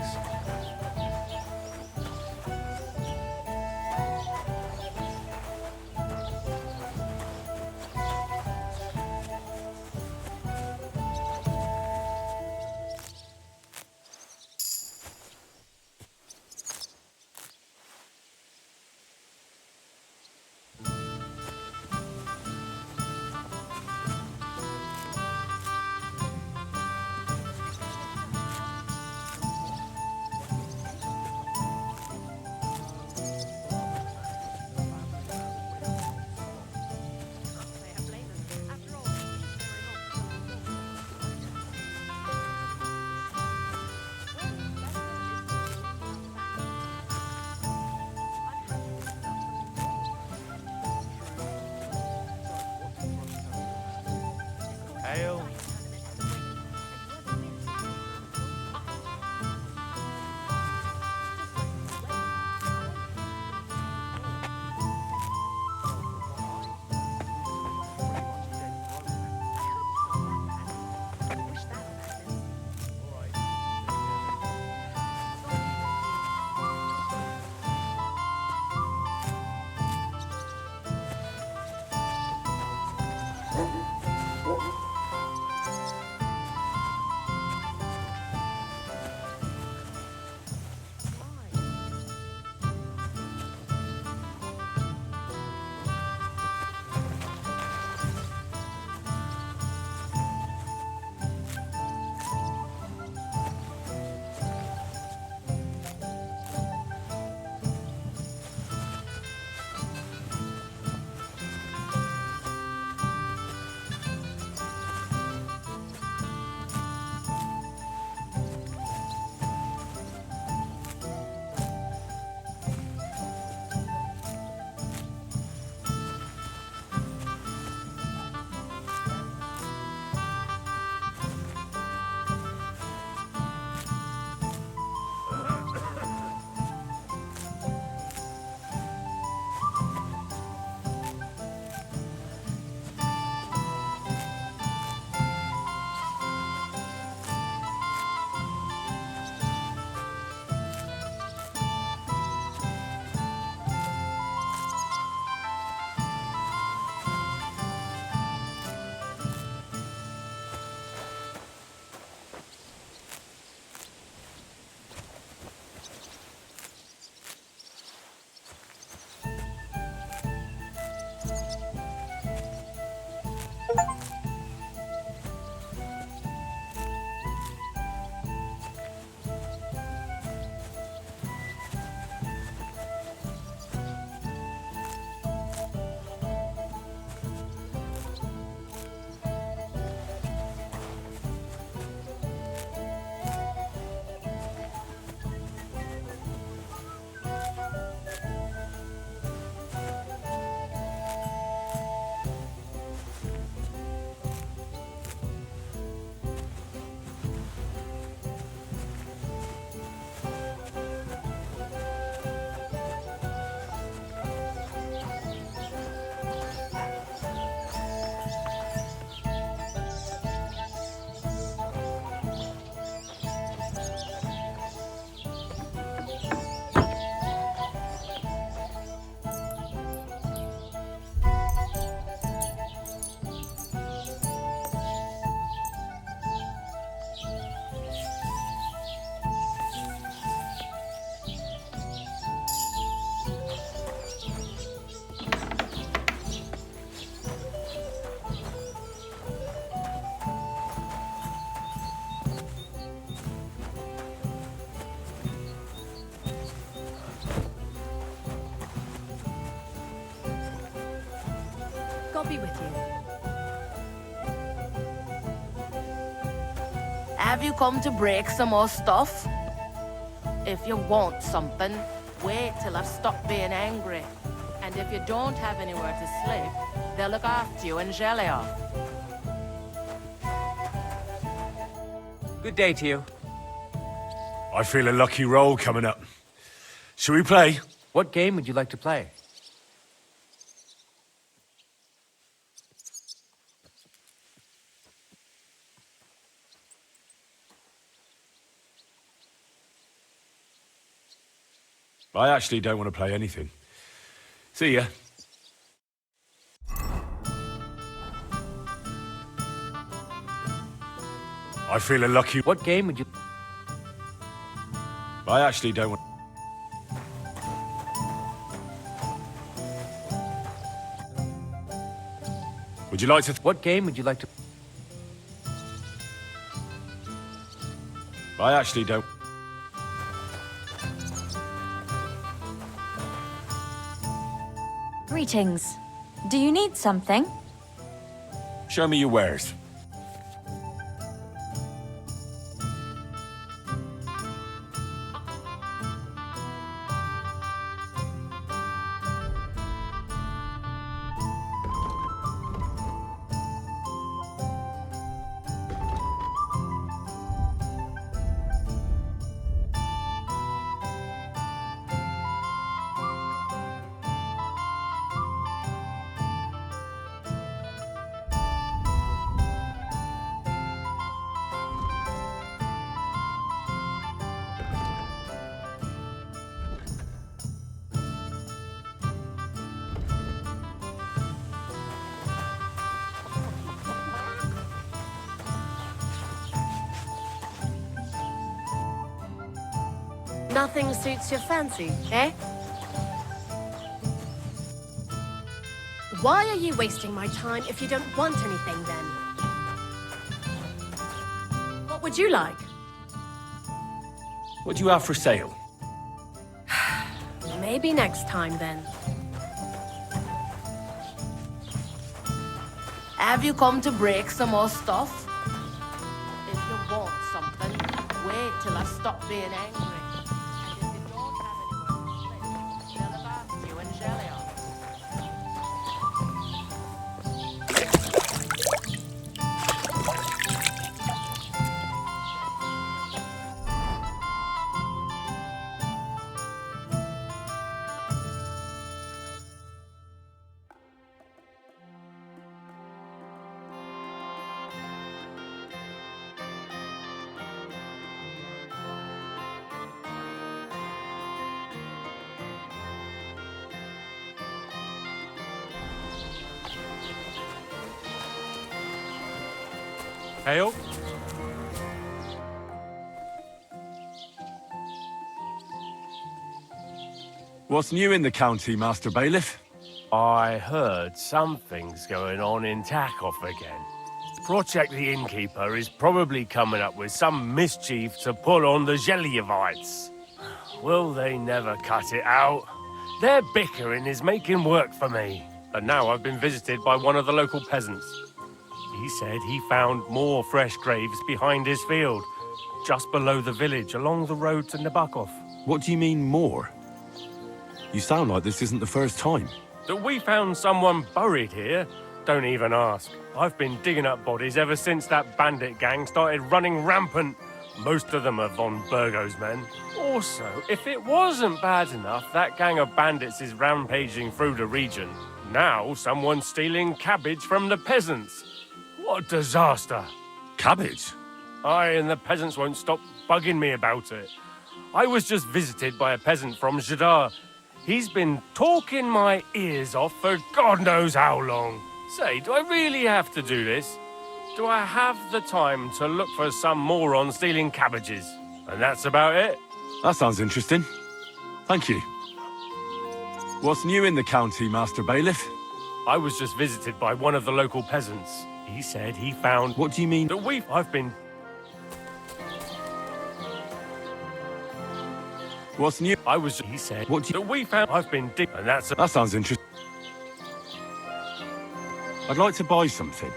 [SPEAKER 1] God be with you.
[SPEAKER 12] Have you come to break some more stuff? If you want something, wait till I've stopped being angry. And if you don't have anywhere to sleep, they'll look after you in Gelia.
[SPEAKER 19] Good day to you.
[SPEAKER 3] I feel a lucky roll coming up. Shall we play?
[SPEAKER 19] What game would you like to play?
[SPEAKER 3] I actually don't want to play anything. See ya. I feel a lucky...
[SPEAKER 19] What game would you...
[SPEAKER 3] I actually don't want... Would you like to...
[SPEAKER 19] What game would you like to...
[SPEAKER 3] I actually don't...
[SPEAKER 2] Greetings. Do you need something?
[SPEAKER 3] Show me your wares.
[SPEAKER 1] Nothing suits your fancy, eh? Why are you wasting my time if you don't want anything, then? What would you like?
[SPEAKER 3] What do you have for sale?
[SPEAKER 1] Maybe next time, then.
[SPEAKER 12] Have you come to break some more stuff? If you want something, wait till I stop being angry.
[SPEAKER 15] Hail?
[SPEAKER 3] What's new in the county, Master Bailiff?
[SPEAKER 19] I heard something's going on in Takoff again. Project the Innkeeper is probably coming up with some mischief to pull on the Gelievites. Will they never cut it out? Their bickering is making work for me.
[SPEAKER 4] And now I've been visited by one of the local peasants. He said he found more fresh graves behind his field, just below the village, along the road to Nabokov.
[SPEAKER 3] What do you mean, more? You sound like this isn't the first time.
[SPEAKER 4] That we found someone buried here? Don't even ask. I've been digging up bodies ever since that bandit gang started running rampant. Most of them are von Burgo's men. Also, if it wasn't bad enough, that gang of bandits is rampaging through the region. Now someone's stealing cabbage from the peasants. What a disaster.
[SPEAKER 3] Cabbage?
[SPEAKER 4] Aye, and the peasants won't stop bugging me about it. I was just visited by a peasant from Jadar. He's been talking my ears off for God knows how long. Say, do I really have to do this? Do I have the time to look for some moron stealing cabbages? And that's about it.
[SPEAKER 3] That sounds interesting. Thank you. What's new in the county, Master Bailiff?
[SPEAKER 4] I was just visited by one of the local peasants. He said he found...
[SPEAKER 3] What do you mean?
[SPEAKER 4] That I've been...
[SPEAKER 3] What's new?
[SPEAKER 4] He said... What do you... That we found... I've been... And that's...
[SPEAKER 3] That sounds interesting. I'd like to buy something.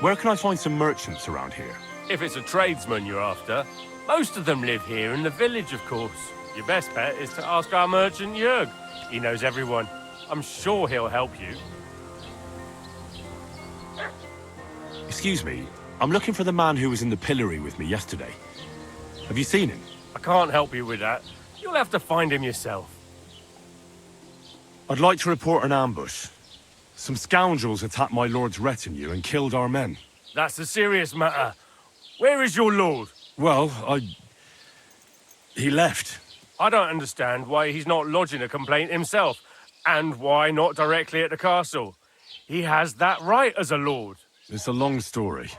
[SPEAKER 3] Where can I find some merchants around here?
[SPEAKER 19] If it's a tradesman you're after, most of them live here in the village, of course. Your best bet is to ask our merchant Jörg. He knows everyone. I'm sure he'll help you.
[SPEAKER 3] Excuse me, I'm looking for the man who was in the pillory with me yesterday. Have you seen him?
[SPEAKER 19] I can't help you with that. You'll have to find him yourself.
[SPEAKER 3] I'd like to report an ambush. Some scoundrels attacked my lord's retinue and killed our men.
[SPEAKER 19] That's a serious matter. Where is your lord?
[SPEAKER 3] Well, he left.
[SPEAKER 19] I don't understand why he's not lodging a complaint himself, and why not directly at the castle. He has that right as a lord.
[SPEAKER 3] It's a long story.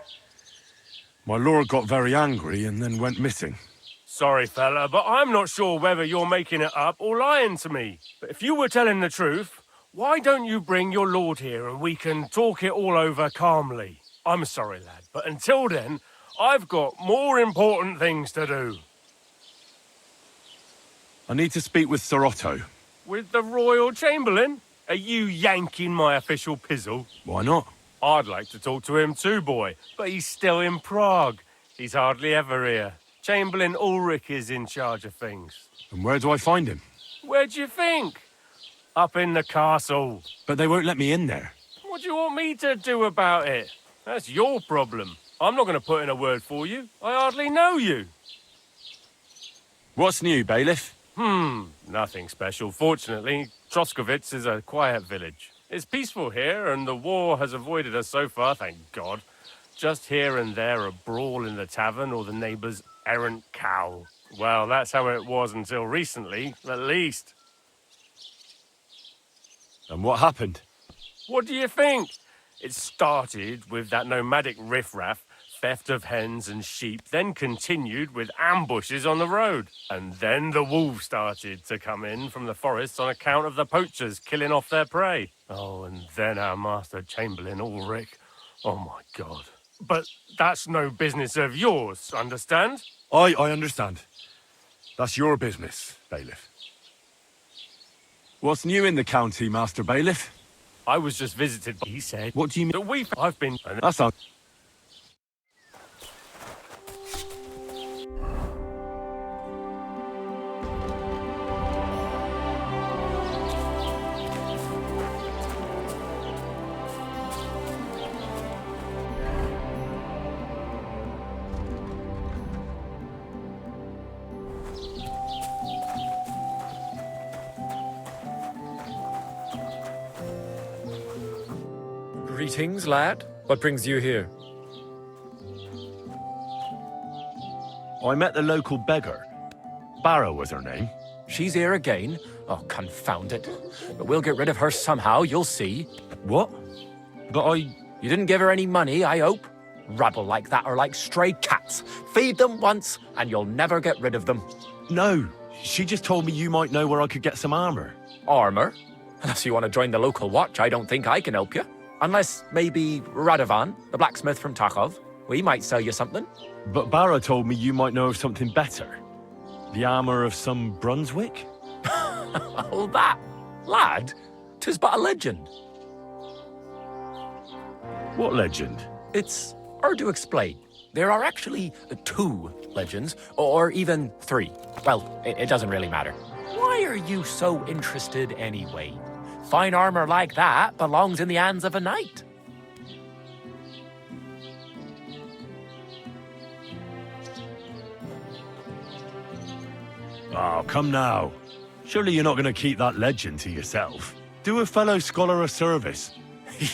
[SPEAKER 3] My lord got very angry and then went missing.
[SPEAKER 19] Sorry, fella, but I'm not sure whether you're making it up or lying to me. But if you were telling the truth, why don't you bring your lord here and we can talk it all over calmly? I'm sorry, lad, but until then, I've got more important things to do.
[SPEAKER 3] I need to speak with Sir Otto.
[SPEAKER 19] With the Royal Chamberlain? Are you yanking my official pizzle?
[SPEAKER 3] Why not?
[SPEAKER 19] I'd like to talk to him too, boy, but he's still in Prague. He's hardly ever here. Chamberlain Ulrich is in charge of things.
[SPEAKER 3] And where do I find him?
[SPEAKER 19] Where do you think? Up in the castle.
[SPEAKER 3] But they won't let me in there.
[SPEAKER 19] What do you want me to do about it? That's your problem. I'm not going to put in a word for you. I hardly know you.
[SPEAKER 3] What's new, bailiff?
[SPEAKER 19] Nothing special. Fortunately, Troskovitz is a quiet village. It's peaceful here, and the war has avoided us so far, thank God. Just here and there a brawl in the tavern or the neighbour's errant cow. Well, that's how it was until recently, at least.
[SPEAKER 3] And what happened?
[SPEAKER 19] What do you think? It started with that nomadic riffraff, theft of hens and sheep, then continued with ambushes on the road. And then the wolves started to come in from the forests on account of the poachers killing off their prey. Oh, and then our master Chamberlain Ulrich. Oh, my God. But that's no business of yours, understand?
[SPEAKER 3] I understand. That's your business, bailiff. What's new in the county, Master Bailiff?
[SPEAKER 19] I was just visited, he said.
[SPEAKER 3] What do you mean?
[SPEAKER 19] That I've been...
[SPEAKER 3] That sounds...
[SPEAKER 11] Greetings, lad. What brings you here?
[SPEAKER 3] I met the local beggar. Barrow was her name.
[SPEAKER 11] She's here again? Oh, confound it. But we'll get rid of her somehow, you'll see.
[SPEAKER 3] What? But
[SPEAKER 11] You didn't give her any money, I hope? Rabble like that are like stray cats. Feed them once, and you'll never get rid of them.
[SPEAKER 3] No, she just told me you might know where I could get some armor.
[SPEAKER 11] Armor? Unless you want to join the local watch, I don't think I can help you. Unless, maybe, Radovan, the blacksmith from Takov. We might sell you something.
[SPEAKER 3] But Barrow told me you might know of something better. The armor of some Brunswick?
[SPEAKER 11] Oh, that? Lad, 'tis but a legend.
[SPEAKER 3] What legend?
[SPEAKER 11] It's hard to explain. There are actually 2 legends, or even 3. Well, it doesn't really matter. Why are you so interested anyway? Fine armor like that belongs in the hands of a knight.
[SPEAKER 3] Oh, come now. Surely you're not going to keep that legend to yourself. Do a fellow scholar a service.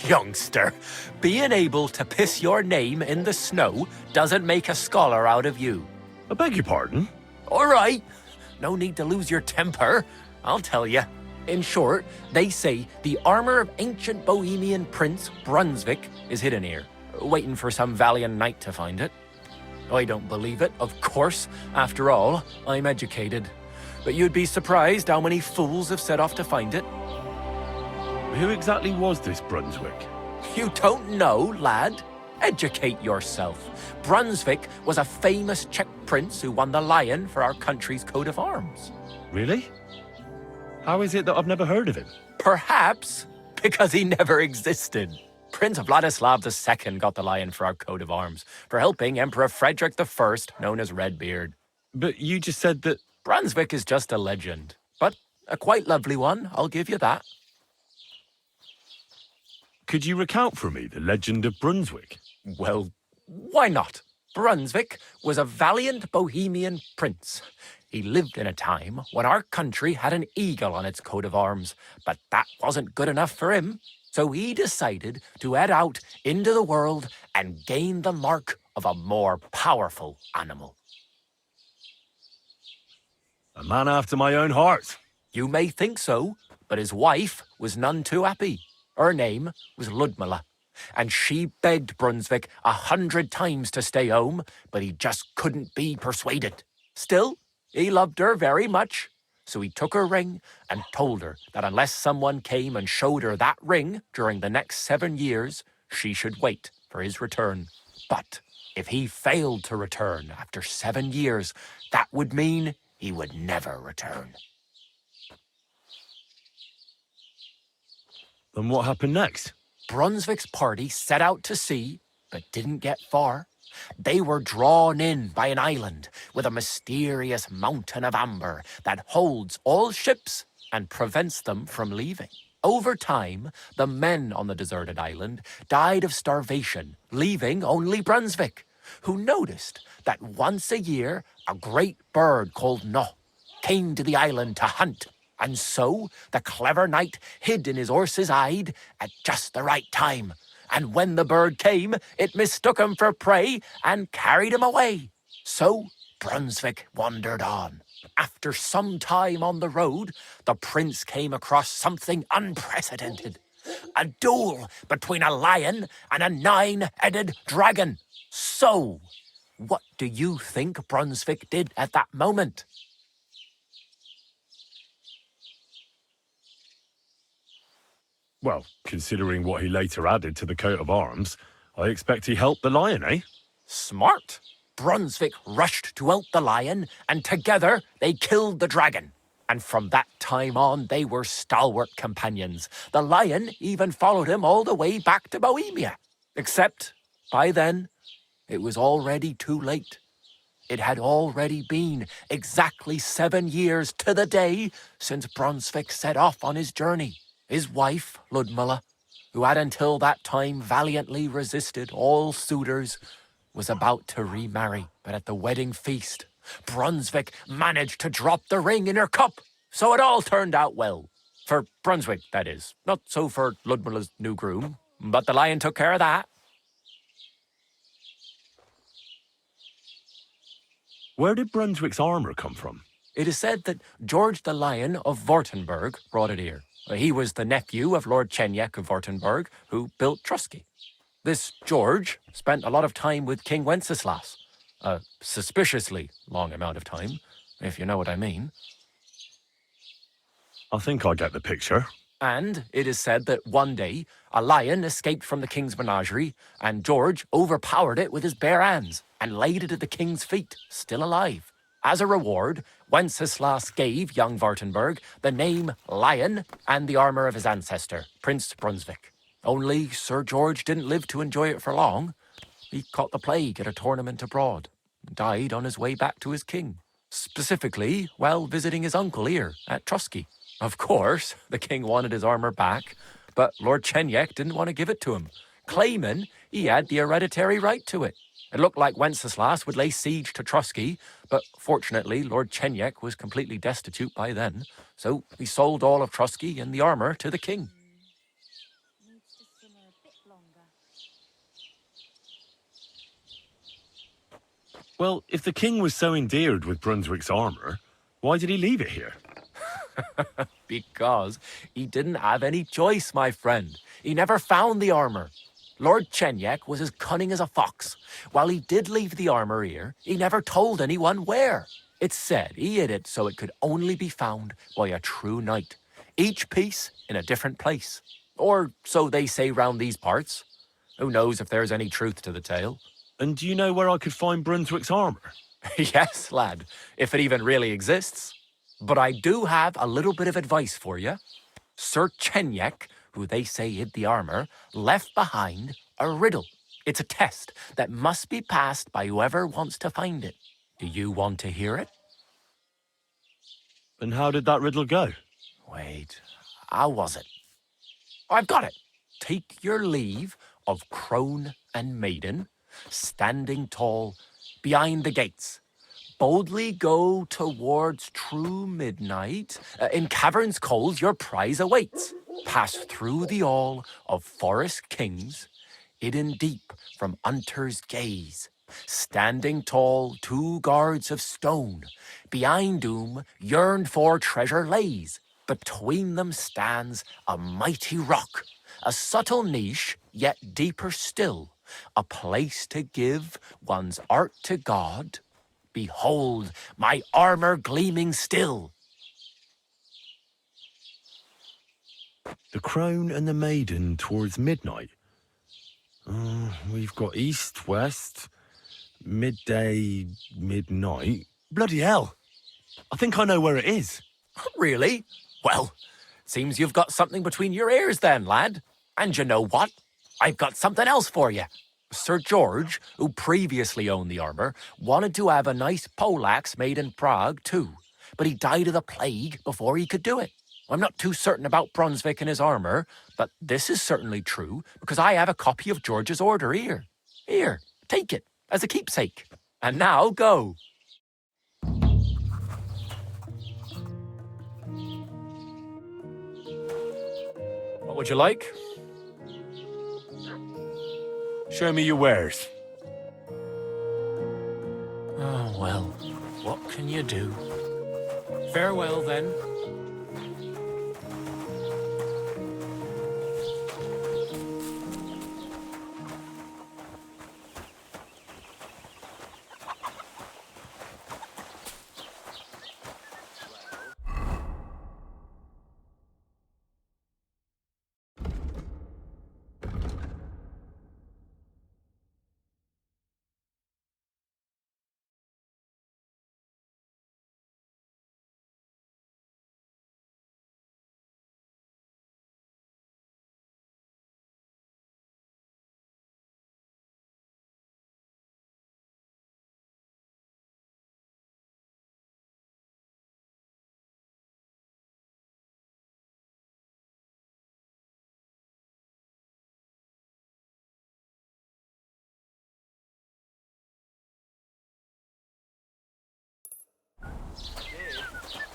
[SPEAKER 11] Youngster, being able to piss your name in the snow doesn't make a scholar out of you.
[SPEAKER 3] I beg your pardon?
[SPEAKER 11] All right. No need to lose your temper. I'll tell you. In short, they say the armor of ancient Bohemian Prince Brunswick is hidden here, waiting for some valiant knight to find it. I don't believe it, of course. After all, I'm educated. But you'd be surprised how many fools have set off to find it.
[SPEAKER 3] Who exactly was this Brunswick?
[SPEAKER 11] You don't know, lad? Educate yourself. Brunswick was a famous Czech prince who won the lion for our country's coat of arms.
[SPEAKER 3] Really? How is it that I've never heard of him?
[SPEAKER 11] Perhaps because he never existed. Prince Vladislav II got the lion for our coat of arms, for helping Emperor Frederick I, known as Redbeard.
[SPEAKER 3] But you just said that...
[SPEAKER 11] Brunswick is just a legend, but a quite lovely one, I'll give you that.
[SPEAKER 3] Could you recount for me the legend of Brunswick?
[SPEAKER 11] Well, why not? Brunswick was a valiant Bohemian prince. He lived in a time when our country had an eagle on its coat of arms, but that wasn't good enough for him. So he decided to head out into the world and gain the mark of a more powerful animal.
[SPEAKER 3] A man after my own heart.
[SPEAKER 11] You may think so, but his wife was none too happy. Her name was Ludmilla, and she begged Brunswick 100 times to stay home, but he just couldn't be persuaded. Still, he loved her very much, so he took her ring and told her that unless someone came and showed her that ring during the next 7 years, she should wait for his return. But if he failed to return after 7 years, that would mean he would never return.
[SPEAKER 3] Then what happened next?
[SPEAKER 11] Brunswick's party set out to sea, but didn't get far. They were drawn in by an island with a mysterious mountain of amber that holds all ships and prevents them from leaving. Over time, the men on the deserted island died of starvation, leaving only Brunswick, who noticed that once a year a great bird called Mutt came to the island to hunt. And so the clever knight hid in his horse's hide at just the right time. And when the bird came, it mistook him for prey and carried him away. So Brunswick wandered on. After some time on the road, the prince came across something unprecedented. A duel between a lion and a 9-headed dragon. So, what do you think Brunswick did at that moment?
[SPEAKER 3] Well, considering what he later added to the coat of arms, I expect he helped the lion, eh?
[SPEAKER 11] Smart. Brunswick rushed to help the lion, and together they killed the dragon. And from that time on, they were stalwart companions. The lion even followed him all the way back to Bohemia. Except, by then, it was already too late. It had already been exactly 7 years to the day since Brunswick set off on his journey. His wife, Ludmilla, who had until that time valiantly resisted all suitors, was about to remarry. But at the wedding feast, Brunswick managed to drop the ring in her cup. So it all turned out well. For Brunswick, that is. Not so for Ludmilla's new groom, but the lion took care of that.
[SPEAKER 3] Where did Brunswick's armour come from?
[SPEAKER 11] It is said that George the Lion of Württemberg brought it here. He was the nephew of Lord Chenjek of Württemberg, who built Trusky. This George spent a lot of time with King Wenceslas. A suspiciously long amount of time, if you know what I mean.
[SPEAKER 3] I think I get the picture.
[SPEAKER 11] And it is said that one day, a lion escaped from the king's menagerie, and George overpowered it with his bare hands and laid it at the king's feet, still alive. As a reward, Wenceslas gave young Württemberg the name Lion and the armour of his ancestor, Prince Brunswick. Only Sir George didn't live to enjoy it for long. He caught the plague at a tournament abroad and died on his way back to his king, specifically while visiting his uncle here at Trusky. Of course, the king wanted his armour back, but Lord Chenjek didn't want to give it to him, claiming he had the hereditary right to it. It looked like Wenceslas would lay siege to Trusky, but fortunately Lord Chenjek was completely destitute by then, so he sold all of Trusky and the armour to the king.
[SPEAKER 3] Well, if the king was so endeared with Brunswick's armour, why did he leave it here?
[SPEAKER 11] Because he didn't have any choice, my friend. He never found the armour. Lord Chenjek was as cunning as a fox. While he did leave the armour here, he never told anyone where. It's said he hid it so it could only be found by a true knight, each piece in a different place. Or so they say round these parts. Who knows if there's any truth to the tale?
[SPEAKER 3] And do you know where I could find Brunswick's armour?
[SPEAKER 11] Yes, lad, if it even really exists. But I do have a little bit of advice for you. Sir Chenjek, who they say hid the armor, left behind a riddle. It's a test that must be passed by whoever wants to find it. Do you want to hear it?
[SPEAKER 6] And how did that riddle go?
[SPEAKER 11] Wait, how was it? I've got it. Take your leave of crone and maiden, standing tall behind the gates. Boldly go towards true midnight. In caverns cold your prize awaits. Pass through the all of forest kings, hidden deep from hunter's gaze. Standing tall, 2 guards of stone, behind whom yearned for treasure lays. Between them stands a mighty rock, a subtle niche, yet deeper still, a place to give one's art to God. Behold, my armor gleaming still.
[SPEAKER 6] The crone and the maiden towards midnight. We've got east, west, midday, midnight.
[SPEAKER 7] Bloody hell. I think I know where it is.
[SPEAKER 11] Really? Well, seems you've got something between your ears then, lad. And you know what? I've got something else for you. Sir George, who previously owned the armor, wanted to have a nice poleaxe made in Prague too, but he died of the plague before he could do it. I'm not too certain about Brunswick and his armor, but this is certainly true because I have a copy of George's order here. Here, take it as a keepsake. And now go. What would you like?
[SPEAKER 6] Show me your wares.
[SPEAKER 11] Oh, well, what can you do? Farewell, then.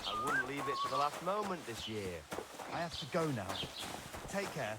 [SPEAKER 16] I wouldn't leave it to the last moment this year.
[SPEAKER 17] I have to go now. Take care.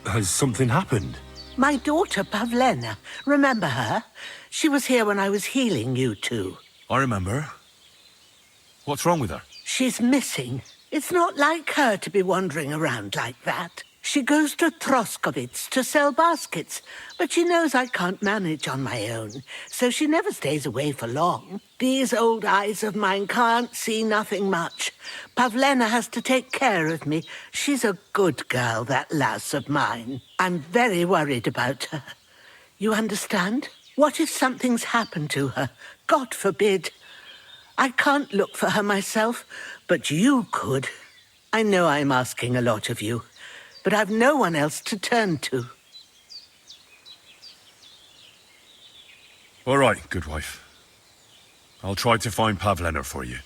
[SPEAKER 7] Has something happened?
[SPEAKER 5] My daughter, Pavlena. Remember her? She was here when I was healing you two.
[SPEAKER 6] I remember. What's wrong with her?
[SPEAKER 5] She's missing. It's not like her to be wandering around like that. She goes to Troskovitz to sell baskets, but she knows I can't manage on my own, so she never stays away for long. These old eyes of mine can't see nothing much. Pavlena has to take care of me. She's a good girl, that lass of mine. I'm very worried about her. You understand? What if something's happened to her? God forbid. I can't look for her myself, but you could. I know I'm asking a lot of you, but I've no one else to turn to.
[SPEAKER 6] All right, good wife. I'll try to find Pavlena for you.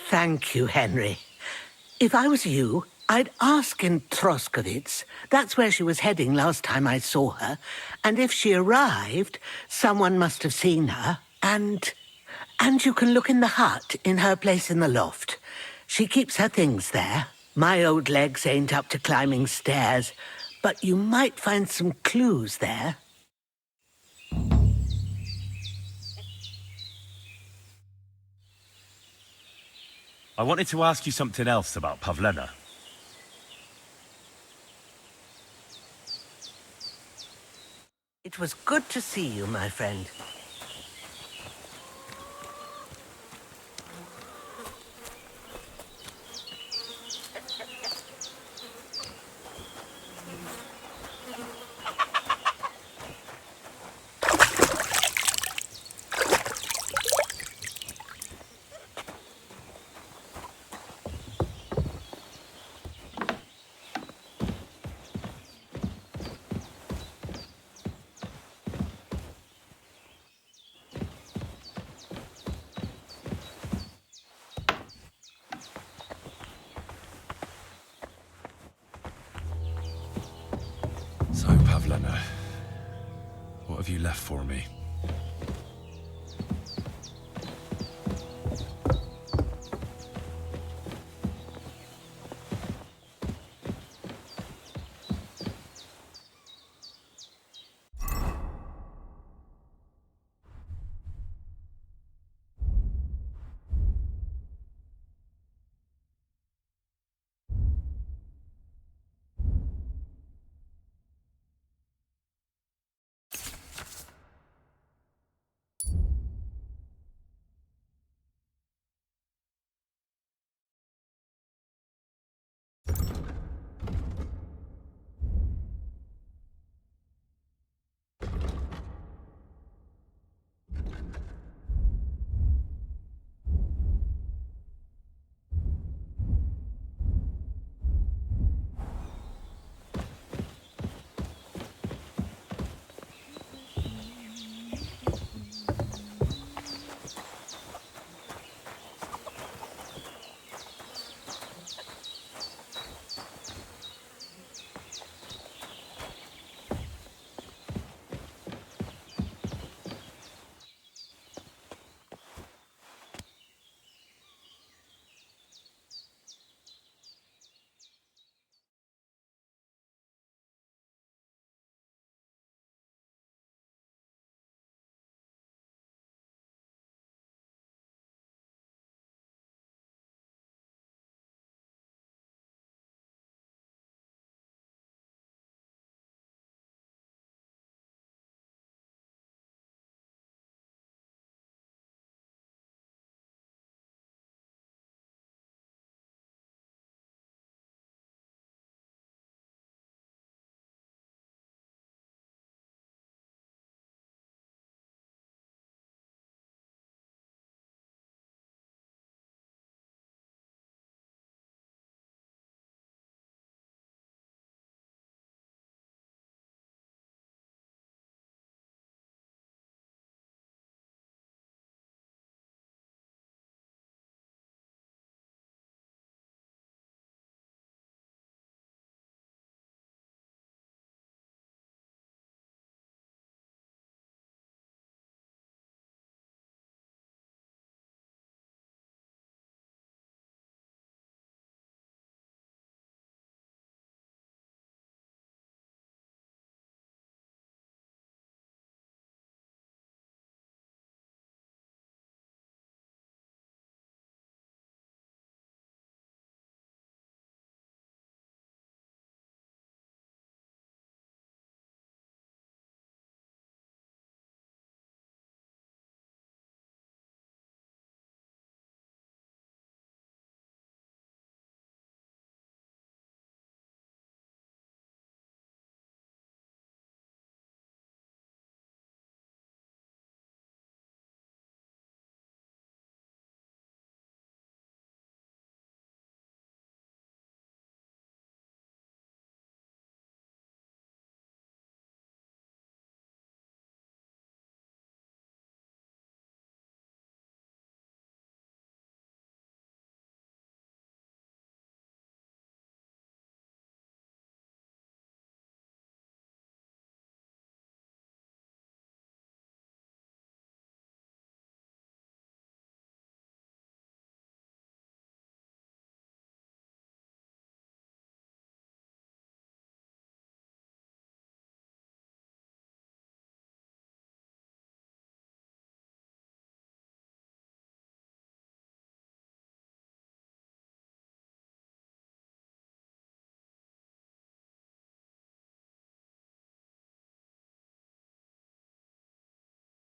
[SPEAKER 5] Thank you, Henry. If I was you, I'd ask in Troskovitz. That's where she was heading last time I saw her. And if she arrived, someone must have seen her. And you can look in the hut in her place in the loft. She keeps her things there. My old legs ain't up to climbing stairs, but you might find some clues there.
[SPEAKER 6] I wanted to ask you something else about Pavlena.
[SPEAKER 5] It was good to see you, my friend.
[SPEAKER 6] So, Pavlena, what have you left for me?